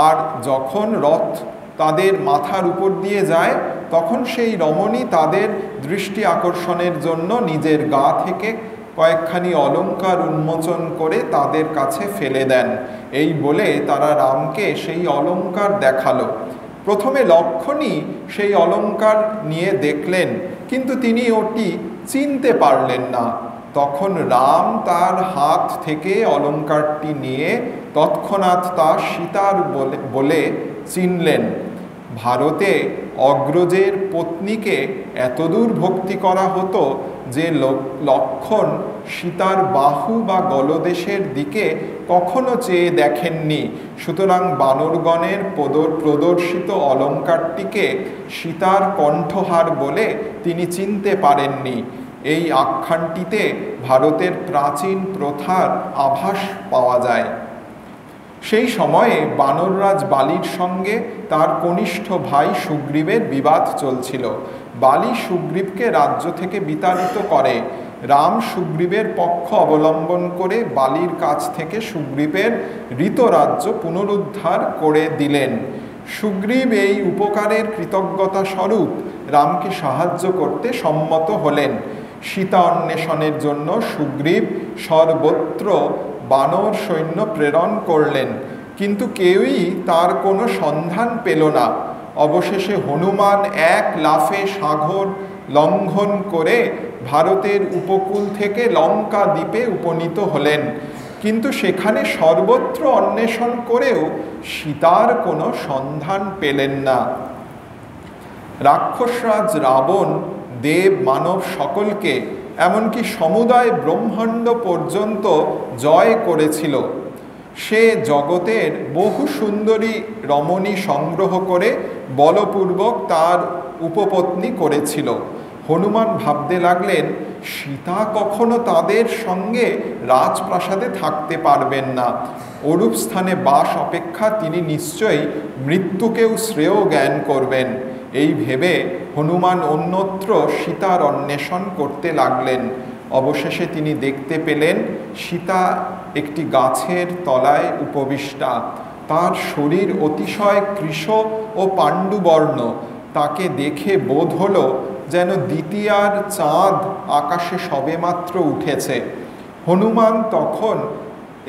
আর যখন রথ তাদের মাথার উপর দিয়ে যায় তখন সেই রমণী তাদের দৃষ্টি আকর্ষণের জন্য নিজের গা থেকে কয়েকখানি অলঙ্কার উন্মোচন করে তাদের কাছে ফেলে দেন। এই বলে তারা রামকে সেই অলঙ্কার দেখালো। প্রথমে লক্ষ্মণই সেই অলঙ্কার নিয়ে দেখলেন, কিন্তু তিনি ওটি চিনতে পারলেন না। তখন রাম তার হাত থেকে অলঙ্কারটি নিয়ে তৎক্ষণাৎ তা সীতার বলে চিনলেন। ভারতে অগ্রজের পত্নীকে এতদূর ভক্তি করা হতো যে লক্ষ্মণ সীতার বাহু বা গলদেশের দিকে কখনো চেয়ে দেখেননি। সুতরাং বানরগণের প্রদর্শিত অলঙ্কারটিকে সীতার কণ্ঠহার বলে তিনি চিনতে পারেননি। এই আখ্যানটিতে ভারতের প্রাচীন প্রথার আভাস পাওয়া যায়। সেই সময়ে বানররাজ বালির সঙ্গে তার কনিষ্ঠ ভাই সুগ্রীবের বিবাদ চলছিল। বালি সুগ্রীবকে রাজ্য থেকে বিতাড়িত করে। রাম সুগ্রীবের পক্ষ অবলম্বন করে বালির কাছ থেকে সুগ্রীবের ঋতরাজ্য পুনরুদ্ধার করে দিলেন। সুগ্রীব এই উপকারের কৃতজ্ঞতা স্বরূপ রামকে সাহায্য করতে সম্মত হলেন। সীতা অন্বেষণের জন্য সুগ্রীব সর্বত্র বানর সৈন্য প্রেরণ করলেন, কিন্তু কেউই তার কোনো সন্ধান পেল না। অবশেষে হনুমান এক লাফে সাগর লঙ্ঘন করে ভারতের উপকূল থেকে লঙ্কা দ্বীপে উপনীত হলেন, কিন্তু সেখানে সর্বত্র অন্বেষণ করেও সীতার কোনো সন্ধান পেলেন না। রাক্ষসরাজ রাবণ দেব মানব সকলকে, এমনকি সমুদায় ব্রহ্মাণ্ড পর্যন্ত জয় করেছিল। সে জগতের বহু সুন্দরী রমণী সংগ্রহ করে বলপূর্বক তার উপপত্নী করেছিল। হনুমান ভাবতে লাগলেন, সীতা কখনো তাদের সঙ্গে রাজপ্রাসাদে থাকতে পারবেন না। ওরূপ স্থানে বাস অপেক্ষা তিনি নিশ্চয়ই মৃত্যুকেও শ্রেয় জ্ঞান করবেন। এই ভেবে হনুমান অন্যত্র সীতার অন্বেষণ করতে লাগলেন। অবশেষে তিনি দেখতে পেলেন সীতা একটি গাছের তলায় উপবিষ্টা। তার শরীর অতিশয় কৃশ ও পাণ্ডুবর্ণ। তাকে দেখে বোধ হলো যেন দ্বিতীয়ার চাঁদ আকাশে সবেমাত্র উঠেছে। হনুমান তখন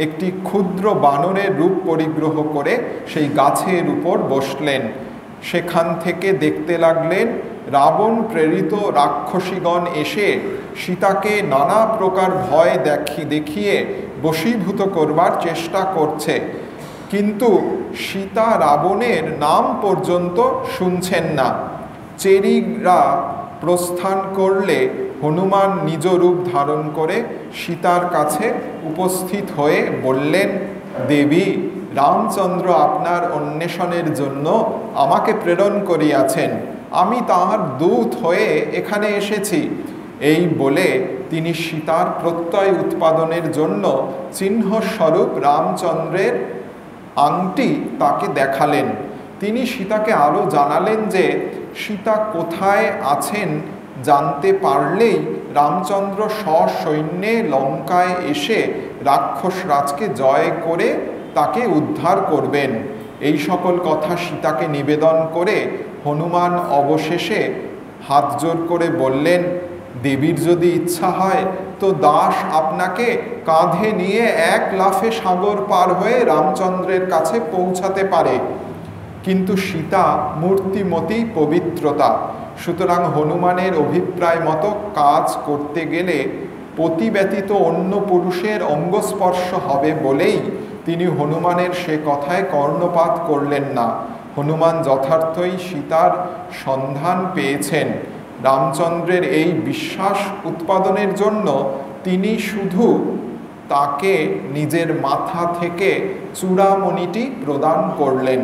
একটি ক্ষুদ্র বানরের রূপ পরিগ্রহ করে সেই গাছের উপর বসলেন। সেখান থেকে দেখতে লাগলেন রাবণ প্রেরিত রাক্ষসীগণ এসে সীতাকে নানা প্রকার ভয় দেখিয়ে বশীভূত করবার চেষ্টা করছে, কিন্তু সীতা রাবণের নাম পর্যন্ত শুনছেন না। চেরিরা প্রস্থান করলে হনুমান নিজ রূপ ধারণ করে সীতার কাছে উপস্থিত হয়ে বললেন, দেবী, রামচন্দ্র আপনার অন্বেষণের জন্য আমাকে প্রেরণ করিয়াছেন, আমি তাঁর দূত হয়ে এখানে এসেছি। এই বলে তিনি সীতার প্রত্যয় উৎপাদনের জন্য চিহ্নস্বরূপ রামচন্দ্রের আংটি তাকে দেখালেন। তিনি সীতাকে আরও জানালেন যে সীতা কোথায় আছেন জানতে পারলেই রামচন্দ্র সসৈন্যে লঙ্কায় এসে রাক্ষসরাজকে জয় করে তাকে উদ্ধার করবেন। এই সকল কথা সীতাকে নিবেদন করে হনুমান অবশেষে হাত জোর করে বললেন, দেবীর যদি ইচ্ছা হয় তো দাস আপনাকে কাঁধে নিয়ে এক লাফে সাগর পার হয়ে রামচন্দ্রের কাছে পৌঁছাতে পারে। কিন্তু সীতা মূর্তিমতী পবিত্রতা, সুতরাং হনুমানের অভিপ্রায় মতো কাজ করতে গেলে পতি ব্যতীত অন্য পুরুষের অঙ্গস্পর্শ হবে বলেই তিনি হনুমানের সে কথায় কর্ণপাত করলেন না। হনুমান যথার্থই সীতার সন্ধান পেয়েছেন। রামচন্দ্রের এই বিশ্বাস উৎপাদনের জন্য তিনি শুধু তাকে নিজের মাথা থেকে চূড়ামণিটি প্রদান করলেন।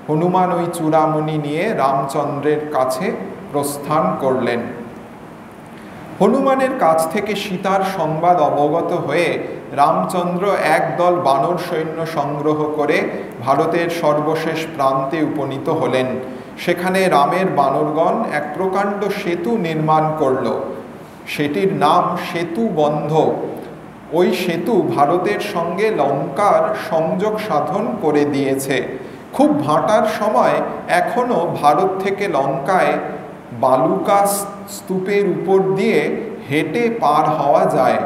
হনুমান ওই চূড়ামণি নিয়ে রামচন্দ্রের কাছে প্রস্থান করলেন। হনুমানের কাছ থেকে সীতার সংবাদ অবগত হয়ে রামচন্দ্র একদল বানর সৈন্য সংগ্রহ করে ভারতের সর্বশেষ প্রান্তে উপনীত হলেন। সেখানে রামের বানরগণ এক প্রকাণ্ড সেতু নির্মাণ করল। সেটির নাম সেতুবন্ধ। ওই সেতু ভারতের সঙ্গে লঙ্কার সংযোগ সাধন করে দিয়েছে। খুব ভাটার সময় এখনও ভারত থেকে লঙ্কায় বালুকা স্তূপের উপর দিয়ে হেঁটে পার হওয়া যায়।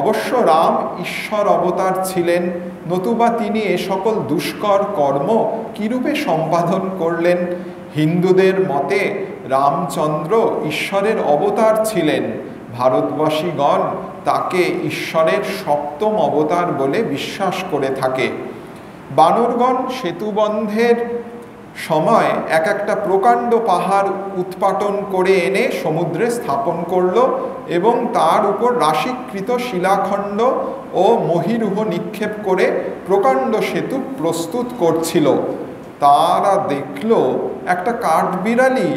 অবশ্য রাম ঈশ্বর অবতার ছিলেন, নতুবা তিনি এ সকল দুষ্কর কর্ম কিরূপে সম্পাদন করলেন? হিন্দুদের মতে রামচন্দ্র ঈশ্বরের অবতার ছিলেন। ভারতবাসীগণ তাকে ঈশ্বরের সপ্তম অবতার বলে বিশ্বাস করে থাকে। বানরগণ সেতুবন্ধের সময় এক একটা প্রকাণ্ড পাহাড় উৎপাটন করে এনে সমুদ্রে স্থাপন করল এবং তার উপর রাশিকৃত শিলাখণ্ড ও মহীরুহ নিক্ষেপ করে প্রকাণ্ড সেতু প্রস্তুত করছিল। তারা দেখল একটা কাঠবিড়ালি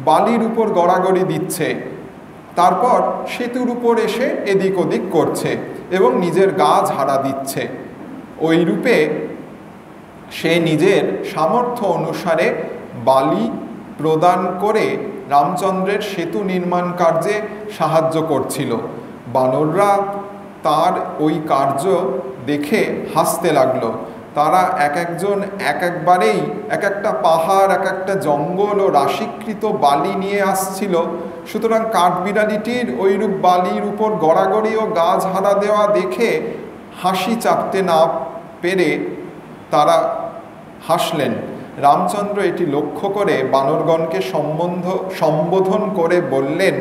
বালির উপর গড়াগড়ি দিচ্ছে, তারপর সেতুর উপর এসে এদিক ওদিক করছে এবং নিজের গা ঝাড়া দিচ্ছে। ওই রূপে সে নিজের সামর্থ্য অনুসারে বালি প্রদান করে রামচন্দ্রের সেতু নির্মাণ কার্যে সাহায্য করছিল। বানররা তার ওই কার্য দেখে হাসতে লাগলো। তারা এক একজন একবারেই এক একটা পাহাড়, এক একটা জঙ্গল ও রাশিকৃত বালি নিয়ে আসছিল। সুতরাং কাঠবিড়ালিটির ওইরূপ বালির উপর গড়াগড়ি ও গা ঝাড়া দেওয়া দেখে হাসি চাপতে না পেরে তারা হাসলেন। রামচন্দ্র এটি লক্ষ্য করে বানরগণকে সম্বোধন করে বললেন,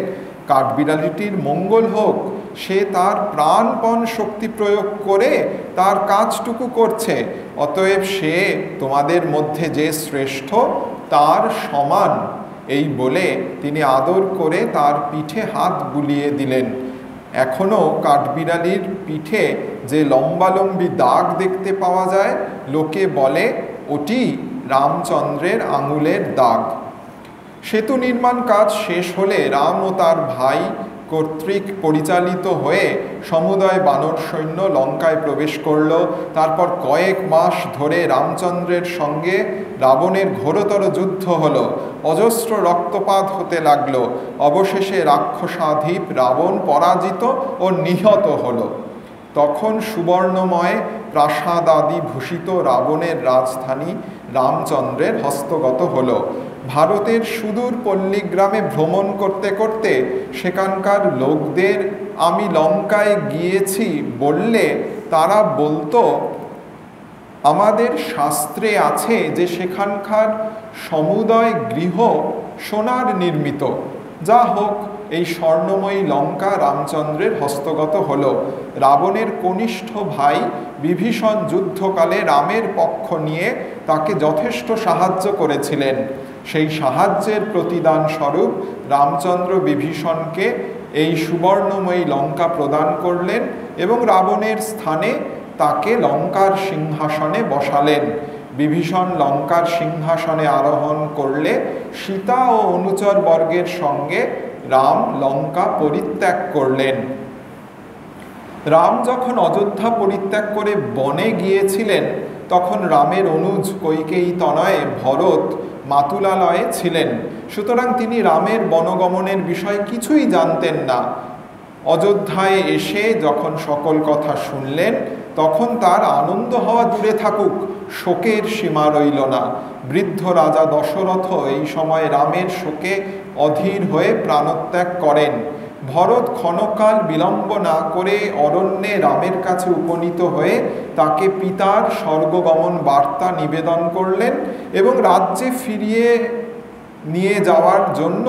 কাঠবিড়ালিটির মঙ্গল হোক, সে তার প্রাণপণ শক্তি প্রয়োগ করে তার কাজটুকু করছে, অতএব সে তোমাদের মধ্যে যে শ্রেষ্ঠ তার সমান। এই বলে তিনি আদর করে তার পিঠে হাত বুলিয়ে দিলেন। এখনও কাঠবিড়ালির পিঠে যে লম্বালম্বি দাগ দেখতে পাওয়া যায়, লোকে বলে ওটি রামচন্দ্রের আঙুলের দাগ। সেতু নির্মাণ কাজ শেষ হলে রাম ও তার ভাই কর্তৃক পরিচালিত হয়ে সমুদয় বানর সৈন্য লঙ্কায় প্রবেশ করল। তারপর কয়েক মাস ধরে রামচন্দ্রের সঙ্গে রাবণের ঘোরতর যুদ্ধ হলো। অজস্র রক্তপাত হতে লাগলো। অবশেষে রাক্ষসাধীপ রাবণ পরাজিত ও নিহত হলো। তখন সুবর্ণময় প্রাসাদাদি ভূষিত রাবণের রাজধানী রামচন্দ্রের হস্তগত হলো। ভারতের সুদূর পল্লীগ্রামে ভ্রমণ করতে করতে সেখানকার লোকদের আমি লঙ্কায় গিয়েছি বললে তারা বলতো, আমাদের শাস্ত্রে আছে যে সেখানকার সমুদয় গৃহ সোনার নির্মিত, যা হোক এই স্বর্ণময়ী লঙ্কা রামচন্দ্রের হস্তগত হলো। রাবণের কনিষ্ঠ ভাই বিভীষণ যুদ্ধকালে রামের পক্ষ নিয়ে তাকে যথেষ্ট সাহায্য করেছিলেন। সেই সাহায্যের প্রতিদান স্বরূপ রামচন্দ্র বিভীষণকে এই সুবর্ণময়ী লঙ্কা প্রদান করলেন এবং রাবণের স্থানে তাকে লঙ্কার সিংহাসনে বসালেন। বিভীষণ লঙ্কার সিংহাসনে আরোহণ করলে সীতা ও অনুচর বর্গের সঙ্গে রাম লঙ্কা পরিত্যাগ করলেন। রাম যখন অযোধ্যা পরিত্যাগ করে বনে গিয়েছিলেন, তখন রামের অনুজ কৈকেয়ী তনয়ে ভরত মাতুলালয়ে ছিলেন। সুতরাং তিনি রামের বনগমনের বিষয় কিছুই জানতেন না। অযোধ্যায় এসে যখন সকল কথা শুনলেন, তখন তার আনন্দ হওয়া দূরে থাকুক, শোকের সীমা রইল না। বৃদ্ধ রাজা দশরথ এই সময় রামের শোকে অধীর হয়ে প্রাণত্যাগ করেন। ভরত ক্ষণকাল বিলম্ব না করে অরণ্যে রামের কাছে উপনীত হয়ে তাকে পিতার স্বর্গগমন বার্তা নিবেদন করলেন এবং রাজ্যে ফিরিয়ে নিয়ে যাওয়ার জন্য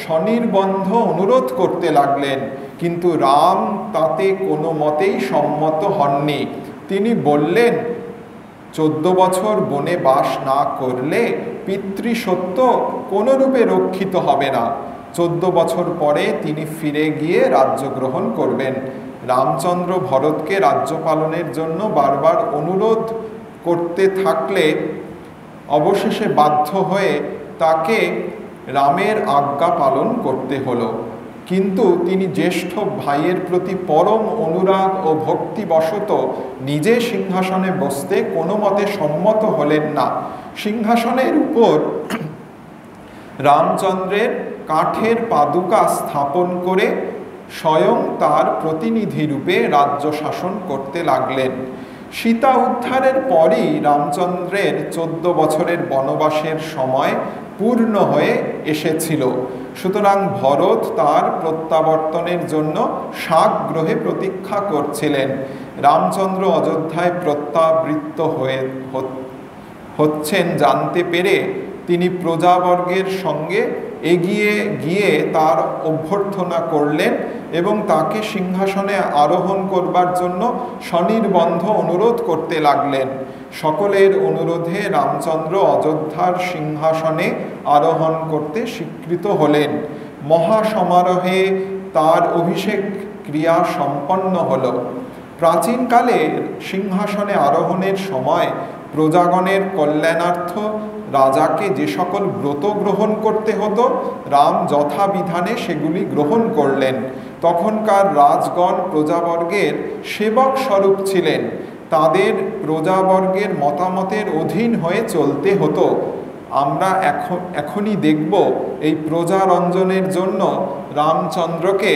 স্বনির্বন্ধ অনুরোধ করতে লাগলেন। কিন্তু রাম তাতে কোনো মতেই সম্মত হননি। তিনি বললেন, 14 বছর বনে বাস না করলে পিতৃসত্য কোনরূপে রক্ষিত হবে না। 14 বছর পরে তিনি ফিরে গিয়ে রাজ্য গ্রহণ করবেন। রামচন্দ্র ভরতকে রাজ্য পালনের জন্য বারবার অনুরোধ করতে থাকলে অবশেষে বাধ্য হয়ে তাকে রামের আজ্ঞা পালন করতে হলো। কিন্তু তিনি জ্যেষ্ঠ ভাইয়ের প্রতি পরম অনুরাগ ও ভক্তিবশত নিজে সিংহাসনে বসতে কোনো মতে সম্মত হলেন না। সিংহাসনের উপর রামচন্দ্রের কাঠের পাদুকা স্থাপন করে স্বয়ং তার প্রতিনিধি রূপে রাজ্য শাসন করতে লাগলেন। সীতা উদ্ধারের পরই রামচন্দ্রের 14 বছরের বনবাসের সময় পূর্ণ হয়ে এসেছিল। সুতরাং ভরত তার প্রত্যাবর্তনের জন্য সাগ্রহে প্রতীক্ষা করছিলেন। রামচন্দ্র অযোধ্যায় প্রত্যাবৃত্ত হচ্ছেন জানতে পেরে তিনি প্রজাবর্গের সঙ্গে এগিয়ে গিয়ে তার অভ্যর্থনা করলেন এবং তাকে সিংহাসনে আরোহণ করবার জন্য স্বনির্বন্ধ অনুরোধ করতে লাগলেন। সকলের অনুরোধে রামচন্দ্র অযোধ্যার সিংহাসনে আরোহণ করতে স্বীকৃত হলেন। মহাসমারোহে তার অভিষেক ক্রিয়া সম্পন্ন হল। প্রাচীনকালে সিংহাসনে আরোহণের সময় প্রজাগণের কল্যাণার্থ রাজাকে যে সকল ব্রত গ্রহণ করতে হতো, রাম যথাবিধানে সেগুলি গ্রহণ করলেন। তখনকার রাজগণ প্রজাবর্গের সেবক স্বরূপ ছিলেন। তাদের প্রজাবর্গের মতামতের অধীন হয়ে চলতে হতো। আমরা এখনই দেখব এই প্রজারঞ্জনের জন্য রামচন্দ্রকে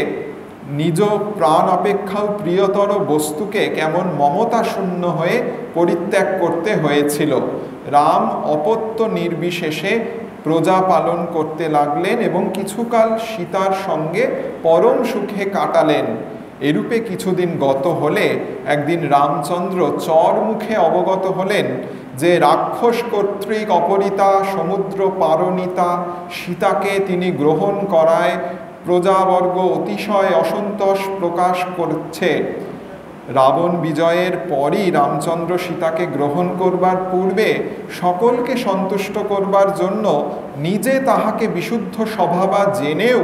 নিজ প্রাণ অপেক্ষাও প্রিয়তর বস্তুকে কেমন মমতা শূন্য হয়ে পরিত্যাগ করতে হয়েছিল। রাম অপত্য নির্বিশেষে প্রজা পালন করতে লাগলেন এবং কিছুকাল সীতার সঙ্গে পরম সুখে কাটালেন। এরূপে কিছুদিন গত হলে একদিন রামচন্দ্র চর মুখে অবগত হলেন যে রাক্ষস কর্তৃক অপহৃতা সমুদ্র পারণিতা সীতাকে তিনি গ্রহণ করায় প্রজাবর্গ অতিশয় অসন্তোষ প্রকাশ করছে। রাবণ বিজয়ের পরই রামচন্দ্র সীতাকে গ্রহণ করবার পূর্বে সকলকে সন্তুষ্ট করবার জন্য নিজে তাহাকে বিশুদ্ধ স্বভাবা জেনেও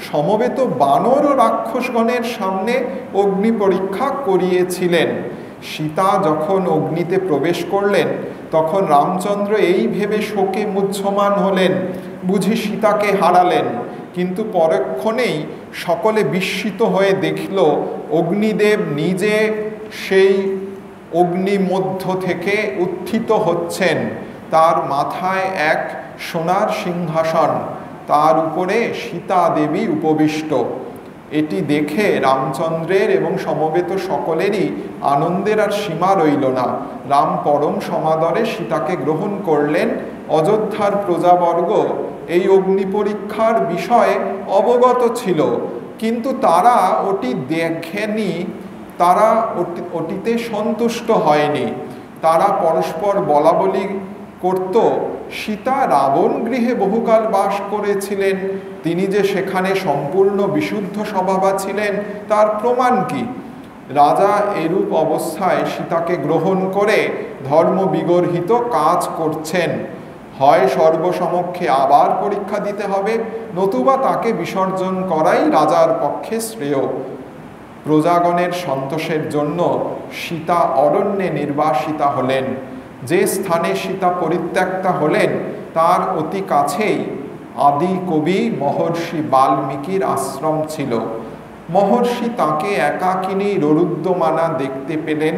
সমবেত বানর ও রাক্ষসগণের সামনে অগ্নি পরীক্ষা করিয়েছিলেন। সীতা যখন অগ্নিতে প্রবেশ করলেন, তখন রামচন্দ্র এই ভেবে শোকে মুহ্যমান হলেন, বুঝি সীতাকে হারালেন। কিন্তু পরক্ষণেই সকলে বিস্মিত হয়ে দেখল অগ্নিদেব নিজে সেই অগ্নি মধ্য থেকে উত্থিত হচ্ছেন। তার মাথায় এক সোনার সিংহাসন, তার উপরে সীতা দেবী উপবিষ্ট। এটি দেখে রামচন্দ্রের এবং সমবেত সকলেরই আনন্দের আর সীমা রইল না। রাম পরম সমাদরে সীতাকে গ্রহণ করলেন। অযোধ্যার প্রজাবর্গ এই অগ্নি পরীক্ষার বিষয়ে অবগত ছিল, কিন্তু তারা ওটি দেখেনি। তারা ওটিতে সন্তুষ্ট হয়নি। তারা পরস্পর বলাবলি করত, সীতা রাবণ গৃহে বহুকাল বাস করেছিলেন, তিনি যে সেখানে সম্পূর্ণ বিশুদ্ধ স্বভাবা ছিলেন তার প্রমাণ কি? রাজা এরূপ অবস্থায় সীতাকে গ্রহণ করে ধর্ম বিগর্হিত কাজ করছেন। হয় সর্বসমক্ষে আবার পরীক্ষা দিতে হবে, নতুবা তাকে বিসর্জন করাই রাজার পক্ষে শ্রেয়। প্রজাগণের সন্তোষের জন্য সীতা অরণ্যে নির্বাসিতা হলেন। যে স্থানে সীতা পরিত্যক্তা হলেন তার অতি কাছেই আদি কবি মহর্ষি বাল্মীকির আশ্রম ছিল। মহর্ষি তাকে একাকিনী ররুদ্যমানা দেখতে পেলেন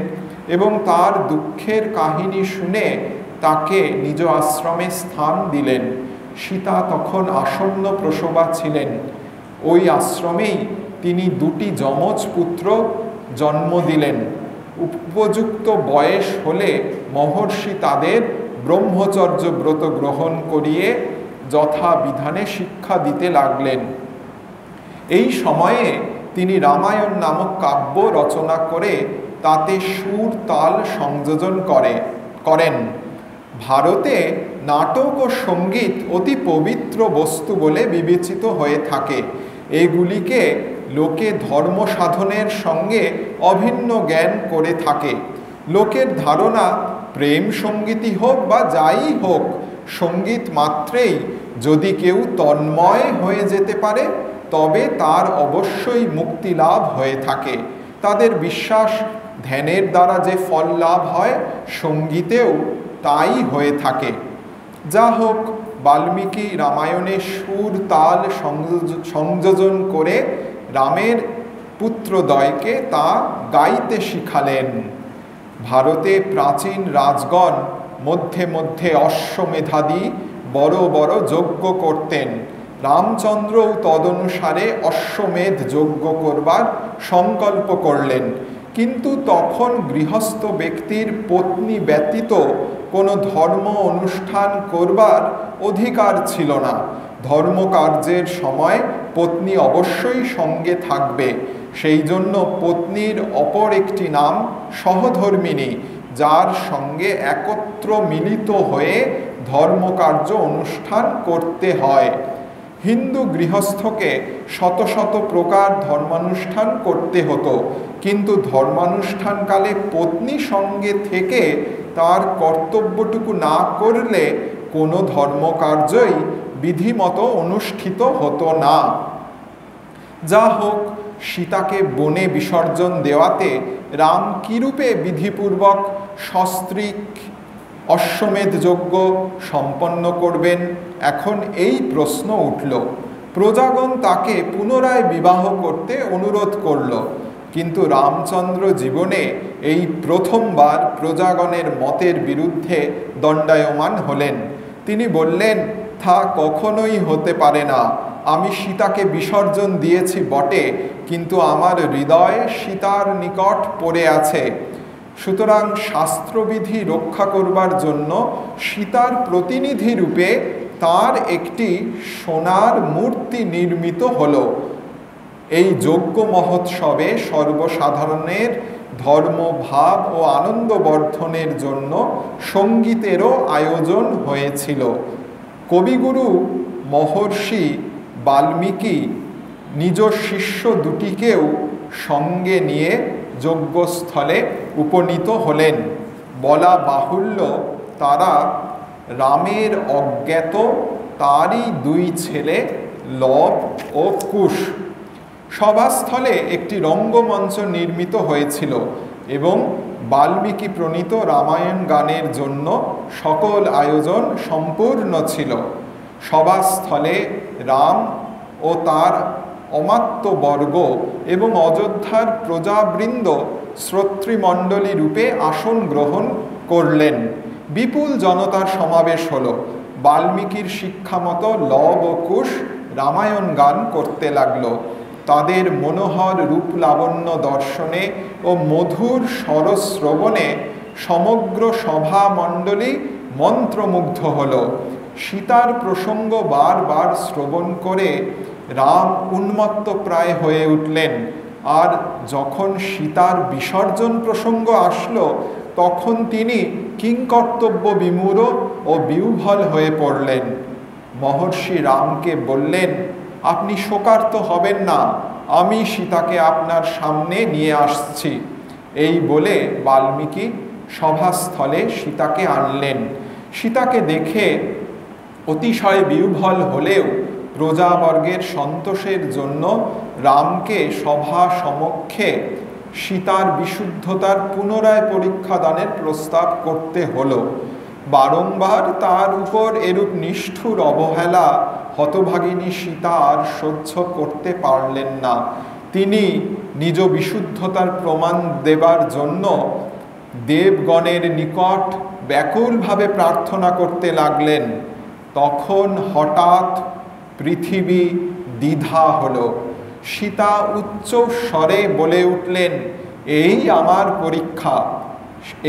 এবং তার দুঃখের কাহিনী শুনে তাকে নিজ আশ্রমে স্থান দিলেন। সীতা তখন আসন্ন প্রসবা ছিলেন। ওই আশ্রমেই তিনি দুটি যমজ পুত্র জন্ম দিলেন। উপযুক্ত বয়স হলে মহর্ষি তাদের ব্রহ্মচর্য ব্রত গ্রহণ করিয়ে যথাবিধানে শিক্ষা দিতে লাগলেন। এই সময়ে তিনি রামায়ণ নামক কাব্য রচনা করে তাতে সুর তাল সংযোজন করেন। ভারতে নাটক ও সঙ্গীত অতি পবিত্র বস্তু বলে বিবেচিত হয়ে থাকে। এগুলিকে লোকে ধর্ম সাধনের সঙ্গে অভিন্ন জ্ঞান করে থাকে। লোকের ধারণা প্রেম সঙ্গীতই হোক বা যাই হোক, সঙ্গীত মাত্রেই যদি কেউ তন্ময় হয়ে যেতে পারে তবে তার অবশ্যই মুক্তি লাভ হয়ে থাকে। তাদের বিশ্বাস ধ্যানের দ্বারা যে ফল লাভ হয় সঙ্গীতেও তাই হয়ে থাকে। যা হোক, বাল্মীকি রামায়ণে সুর তাল সংযোজন করে রামের পুত্রদ্বয়কে তা গাইতে শিখালেন। ভারতে প্রাচীন রাজগণ মধ্যে মধ্যে অশ্বমেধাদি বড় বড় যজ্ঞ করতেন। রামচন্দ্রও তদনুসারে অশ্বমেধ যজ্ঞ করবার সংকল্প করলেন, কিন্তু তখন গৃহস্থ ব্যক্তির পত্নী ব্যতীত কোনো ধর্ম অনুষ্ঠান করবার অধিকার ছিল না। ধর্মকার্যের সময় পত্নী অবশ্যই সঙ্গে থাকবে। সেই জন্য পত্নীর অপর একটি নাম সহধর্মিণী, যার সঙ্গে একত্র মিলিত হয়ে ধর্মকার্য অনুষ্ঠান করতে হয়। হিন্দু গৃহস্থকে শত শত প্রকার ধর্মানুষ্ঠান করতে হতো, কিন্তু ধর্মানুষ্ঠানকালে পত্নী সঙ্গে থেকে তার কর্তব্যটুকু না করলে কোনো ধর্মকার্যই বিধিমতো অনুষ্ঠিত হতো না। যা হোক, সীতাকে বনে বিসর্জন দেওয়াতে রাম কিরূপে বিধিপূর্বক সস্ত্রীক অশ্বমেধ যজ্ঞ সম্পন্ন করবেন, এখন এই প্রশ্ন উঠল। প্রজাগণ তাকে পুনরায় বিবাহ করতে অনুরোধ করল, কিন্তু রামচন্দ্র জীবনে এই প্রথমবার প্রজাগণের মতের বিরুদ্ধে দণ্ডায়মান হলেন। তিনি বললেন, তা কখনোই হতে পারে না। আমি সীতাকে বিসর্জন দিয়েছি বটে, কিন্তু আমার হৃদয় সীতার নিকট পড়ে আছে। সুতরাং শাস্ত্রবিধি রক্ষা করবার জন্য সীতার প্রতিনিধি রূপে তার একটি সোনার মূর্তি নির্মিত হলো। এই যজ্ঞ মহোৎসবে সর্বসাধারণের ধর্মভাব ও আনন্দ বর্ধনের জন্য সঙ্গীতেরও আয়োজন হয়েছিল। কবিগুরু মহর্ষি বাল্মীকি নিজ শিষ্য দুটিকেও সঙ্গে নিয়ে যজ্ঞস্থলে উপনীত হলেন। বলা বাহুল্য, তারা রামের অজ্ঞাত তারই দুই ছেলে লব ও কুশ। সভাস্থলে একটি রঙ্গমঞ্চ নির্মিত হয়েছিল এবং বাল্মীকি প্রণীত রামায়ণ গানের জন্য সকল আয়োজন সম্পূর্ণ ছিল। সভাস্থলে রাম ও তার অমাত্যবর্গ এবং অযোধ্যার প্রজাবৃন্দ শ্রোতৃমণ্ডলী রূপে আসন গ্রহণ করলেন। বিপুল জনতার সমাবেশ হল। বাল্মীকির শিক্ষামতো লব ও কুশ রামায়ণ গান করতে লাগলো। তাদের মনোহর রূপ লাবণ্য দর্শনে ও মধুর স্বরশ্রবণে সমগ্র সভামণ্ডলী মন্ত্রমুগ্ধ হল। সীতার প্রসঙ্গ বারবার শ্রবণ করে রাম উন্মত্ত প্রায় হয়ে উঠলেন। আর যখন সীতার বিসর্জন প্রসঙ্গ আসলো তখন তিনি কিংকর্তব্য বিমূঢ় ও বিহ্বল হয়ে পড়লেন। মহর্ষি রামকে বললেন, আপনি শোকার্ত হবেন না, আমি সীতাকে আপনার সামনে নিয়ে আসছি। এই বলে বাল্মীকি সভাস্থলে সীতাকে আনলেন। সীতাকে দেখে অতিশয় বিহ্বল হলেও প্রজাবর্গের সন্তোষের জন্য রামকে সভা সমক্ষে সীতার বিশুদ্ধতার পুনরায় পরীক্ষা দানের প্রস্তাব করতে হলো। বারংবার তার উপর এরূপ নিষ্ঠুর অবহেলা হতভাগিনী সীতা আর সহ্য করতে পারলেন না। তিনি নিজ বিশুদ্ধতার প্রমাণ দেবার জন্য দেবগণের নিকট ব্যাকুলভাবে প্রার্থনা করতে লাগলেন। তখন হঠাৎ পৃথিবী দ্বিধা হলো। সীতা উচ্চ স্বরে বলে উঠলেন, এই আমার পরীক্ষা।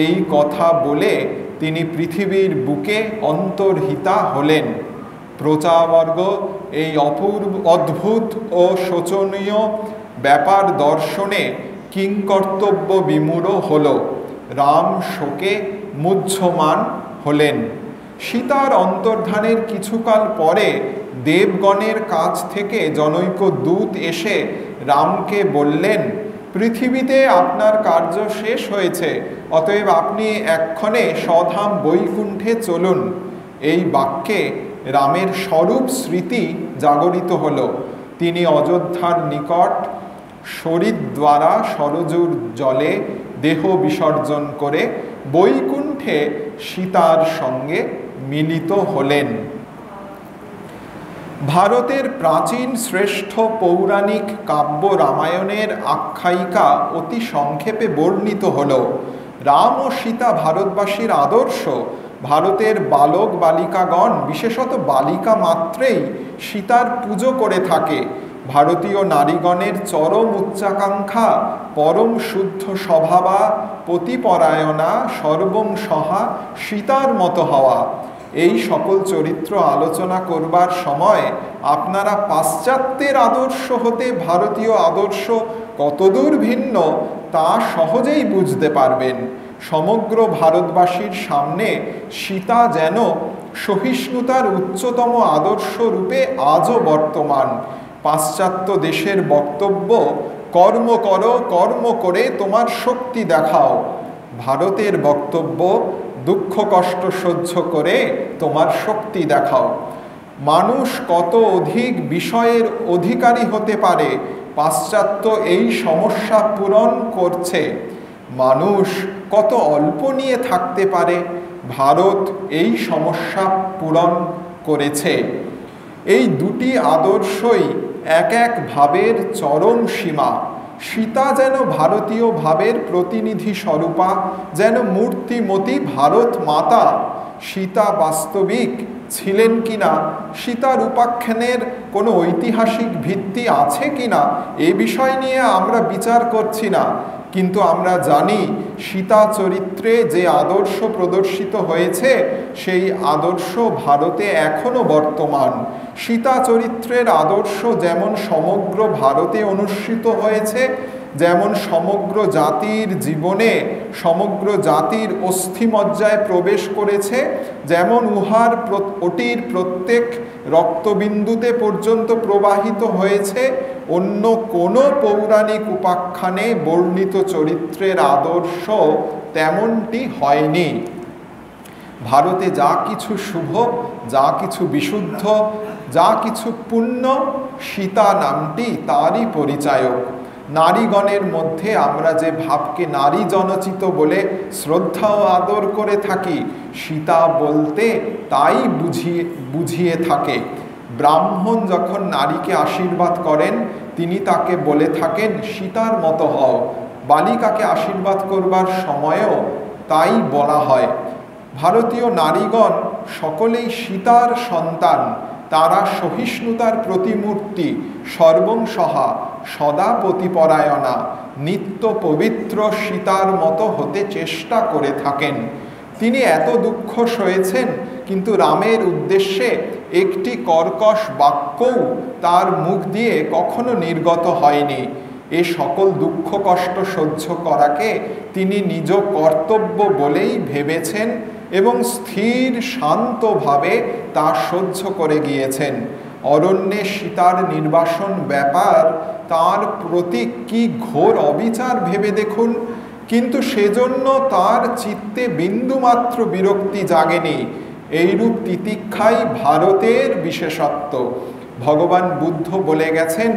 এই কথা বলে তিনি পৃথিবীর বুকে অন্তর্হিতা হলেন। প্রজাবর্গ এই অদ্ভুত ও শোচনীয় ব্যাপার দর্শনে কিংকর্তব্য বিমূঢ় হল। রাম শোকে মুহ্যমান হলেন। সীতার অন্তর্ধানের কিছুকাল পরে দেবগণের কাছ থেকে জনৈক দূত এসে রামকে বললেন, পৃথিবীতে আপনার কার্য শেষ হয়েছে, অতএব আপনি এক্ষণে স্বধাম বৈকুণ্ঠে চলুন। এই বাক্যে রামের স্বরূপ স্মৃতি জাগরিত হল। তিনি অযোধ্যার নিকট শরীরদ্বারা সরযূর জলে দেহ বিসর্জন করে বৈকুণ্ঠে সীতার সঙ্গে মিলিত হলেন। ভারতের প্রাচীন শ্রেষ্ঠ পৌরাণিক কাব্য রামায়ণের আখ্যায়িকা অতি সংক্ষেপে বর্ণিত হল। রাম ও সীতা ভারতবাসীর আদর্শ। ভারতের বালক বালিকাগণ, বিশেষত বালিকা মাত্রেই সীতার পুজো করে থাকে। ভারতীয় নারীগণের চরম উচ্চাকাঙ্ক্ষা পরম শুদ্ধ স্বভাবা পতিপরায়ণা সর্বং সহা সীতার মতো হওয়া। এই সকল চরিত্র আলোচনা করবার সময় আপনারা পাশ্চাত্যের আদর্শ হতে ভারতীয় আদর্শ কতদূর ভিন্ন তা সহজেই বুঝতে পারবেন। সমগ্র ভারতবাসীর সামনে সীতা যেন সহিষ্ণুতার উচ্চতম আদর্শ রূপে আজও বর্তমান। পাশ্চাত্য দেশের বক্তব্য, কর্ম করো, কর্ম করে তোমার শক্তি দেখাও। ভারতের বক্তব্য, দুঃখ কষ্ট সহ্য করে তোমার শক্তি দেখাও। মানুষ কত অধিক বিষয়ের অধিকারী হতে পারে, পাশ্চাত্য এই সমস্যা পূরণ করছে। মানুষ কত অল্প নিয়ে থাকতে পারে, ভারত এই সমস্যা পূরণ করেছে। এই দুটি আদর্শই এক এক ভাবের চরম সীমা। সীতা যেন ভারতীয় ভাবের প্রতিনিধি স্বরূপা, যেন মূর্তিমতী ভারত মাতা। সীতা বাস্তবিক ছিলেন কিনা, সীতার উপাখ্যানের কোনো ঐতিহাসিক ভিত্তি আছে কিনা, এ বিষয় নিয়ে আমরা বিচার করছি না। কিন্তু আমরা জানি সীতা চরিত্রে যে আদর্শ প্রদর্শিত হয়েছে সেই আদর্শ ভারতে এখনো বর্তমান। সীতা চরিত্রের আদর্শ যেমন সমগ্র ভারতে অনুসৃত হয়েছে, যেমন সমগ্র জাতির জীবনে সমগ্র জাতির অস্থিমজ্জায় প্রবেশ করেছে, যেমন উহার ওটির প্রত্যেক রক্তবিন্দুতে পর্যন্ত প্রবাহিত হয়েছে, অন্য কোনো পৌরাণিক উপাখ্যানে বর্ণিত চরিত্রের আদর্শ তেমনটি হয়নি। ভারতে যা কিছু শুভ, যা কিছু বিশুদ্ধ, যা কিছু পুণ্য, সীতা নামটি তারই পরিচায়ক। নারীগণের মধ্যে আমরা যে ভাবকে নারী জনচিত বলে শ্রদ্ধা ও আদর করে থাকি, সীতা বলতে তাই বুঝিয়ে থাকে। ব্রাহ্মণ যখন নারীকে আশীর্বাদ করেন তিনি তাকে বলে থাকেন সীতার মতো হও। বালিকাকে আশীর্বাদ করবার সময়ও তাই বলা হয়। ভারতীয় নারীগণ সকলেই সীতার সন্তান। তারা সহিষ্ণুতার প্রতিমূর্তি, সর্বং সহা, সদা পতিপরায়ণা, নিত্য পবিত্র সীতার মতো হতে চেষ্টা করে থাকেন। তিনি এত দুঃখ সয়েছেন, কিন্তু রামের উদ্দেশ্যে একটি কর্কশ বাক্যও তার মুখ দিয়ে কখনো নির্গত হয়নি। এ সকল দুঃখ কষ্ট সহ্য করাকে তিনি নিজ কর্তব্য বলেই ভেবেছেন এবং স্থির শান্তভাবে তা সহ্য করে গিয়েছেন। অরণ্যে সীতার নির্বাসন ব্যাপার তার প্রতি কি ঘোর অবিচার ভেবে দেখুন, কিন্তু সেজন্য তার চিত্তে বিন্দুমাত্র বিরক্তি জাগেনি। এইরূপ তিতিক্ষাই ভারতের বিশেষত্ব। ভগবান বুদ্ধ বলে গেছেন,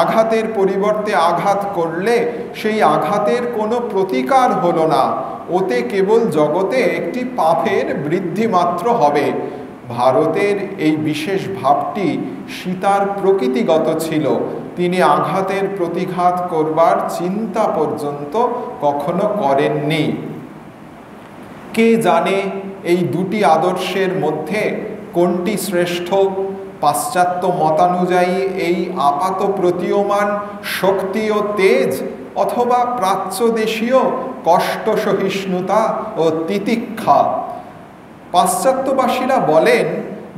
আঘাতের পরিবর্তে আঘাত করলে সেই আঘাতের কোনো প্রতিকার হলো না, ওতে কেবল জগতে একটি পাপের বৃদ্ধি মাত্র হবে। ভারতের এই বিশেষ ভাবটি সীতার প্রকৃতিগত ছিল। তিনি আঘাতের প্রতিঘাত করবার চিন্তা পর্যন্ত কখনো করেননি। কে জানে এই দুটি আদর্শের মধ্যে কোনটি শ্রেষ্ঠ? পাশ্চাত্য মতানুযায়ী এই আপাত প্রতীয়মান শক্তি ও তেজ, অথবা প্রাচ্যদেশীয় কষ্ট সহিষ্ণুতা ও তিতিক্ষা? পাশ্চাত্যবাসীরা বলেন,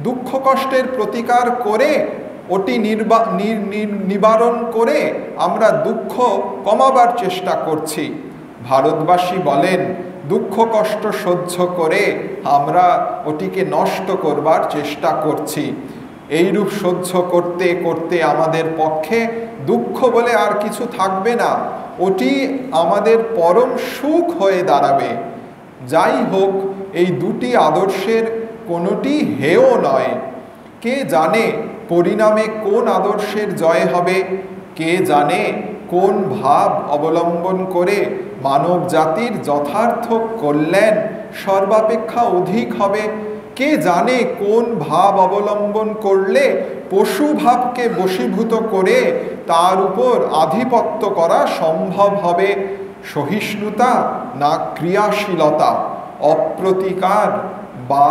দুঃখ কষ্টের প্রতিকার করে ওটি নিবারণ করে আমরা দুঃখ কমাবার চেষ্টা করছি। ভারতবাসী বলেন, দুঃখ কষ্ট সহ্য করে আমরা ওটিকে নষ্ট করবার চেষ্টা করছি। এইরূপ সহ্য করতে করতে আমাদের পক্ষে দুঃখ বলে আর কিছু থাকবে না, ওটি আমাদের পরম সুখ হয়ে দাঁড়াবে। যাই হোক, এই দুটি আদর্শের কোনোটি হেয় নয়। কে জানে পরিণামে কোন আদর্শের জয় হবে? কে জানে কোন ভাব অবলম্বন করে মানব জাতির যথার্থ কল্যাণ সর্বাপেক্ষা অধিক হবে? কে জানে কোন ভাব অবলম্বন করলে পশু ভাবকে বশীভূত করে তার উপর আধিপত্য করা সম্ভব হবে? সহিষ্ণুতা না ক্রিয়াশীলতা, অপ্রতিকার বা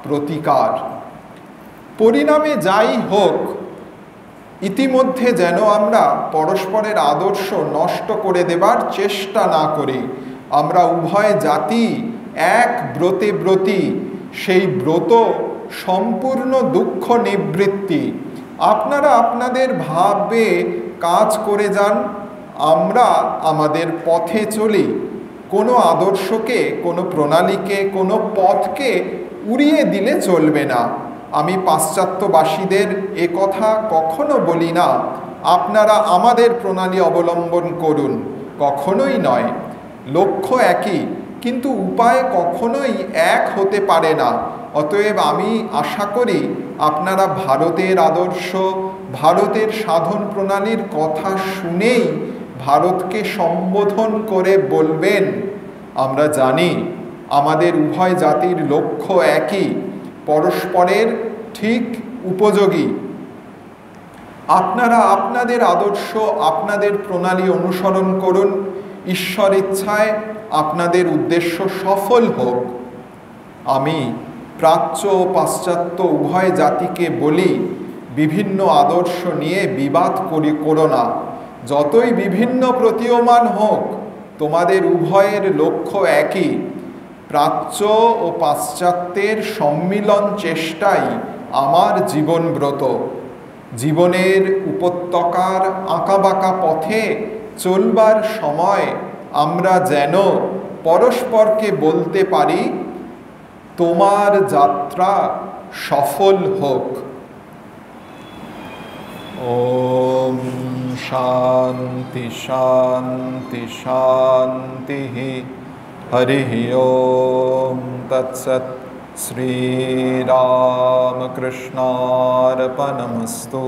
প্রতিকার? পরিণামে যাই হোক, ইতিমধ্যে যেন আমরা পরস্পরের আদর্শ নষ্ট করে দেবার চেষ্টা না করি। আমরা উভয় জাতি এক ব্রতে ব্রতী, সেই ব্রত সম্পূর্ণ দুঃখ নিবৃত্তি। আপনারা আপনাদের ভাবে কাজ করে যান, আমরা আমাদের পথে চলি। কোনো আদর্শকে, কোনো প্রণালীকে, কোনো পথকে উড়িয়ে দিলে চলবে না। আমি পাশ্চাত্যবাসীদের এ কথা কখনো বলি না, আপনারা আমাদের প্রণালী অবলম্বন করুন, কখনোই নয়। লক্ষ্য একই, কিন্তু উপায় কখনোই এক হতে পারে না। অতএব আমি আশা করি আপনারা ভারতের আদর্শ, ভারতের সাধন প্রণালীর কথা শুনেই ভারতকে সম্বোধন করে বলবেন, আমরা জানি আমাদের উভয় জাতির লক্ষ্য একই, পরস্পরের ঠিক উপযোগী। আপনারা আপনাদের আদর্শ, আপনাদের প্রণালী অনুসরণ করুন। ঈশ্বর ইচ্ছায় আপনাদের উদ্দেশ্য সফল হোক। আমি প্রাচ্য ও পাশ্চাত্য উভয় জাতিকে বলি, বিভিন্ন আদর্শ নিয়ে বিবাদ করো না। যতই বিভিন্ন প্রতীয়মান হোক, তোমাদের উভয়ের লক্ষ্য একই। প্রাচ্য ও পাশ্চাত্যের সম্মিলন চেষ্টাই আমার জীবনব্রত। জীবনের উপত্যকার আঁকাবাঁকা পথে চলবার সময় আমরা যেন পরস্পরকে বলতে পারি, তোমার যাত্রা সফল হোক। ওম শান্তি শান্তি শান্তি। হরি ওম তৎসৎ। শ্রীরামকৃষ্ণার্পণমস্তু।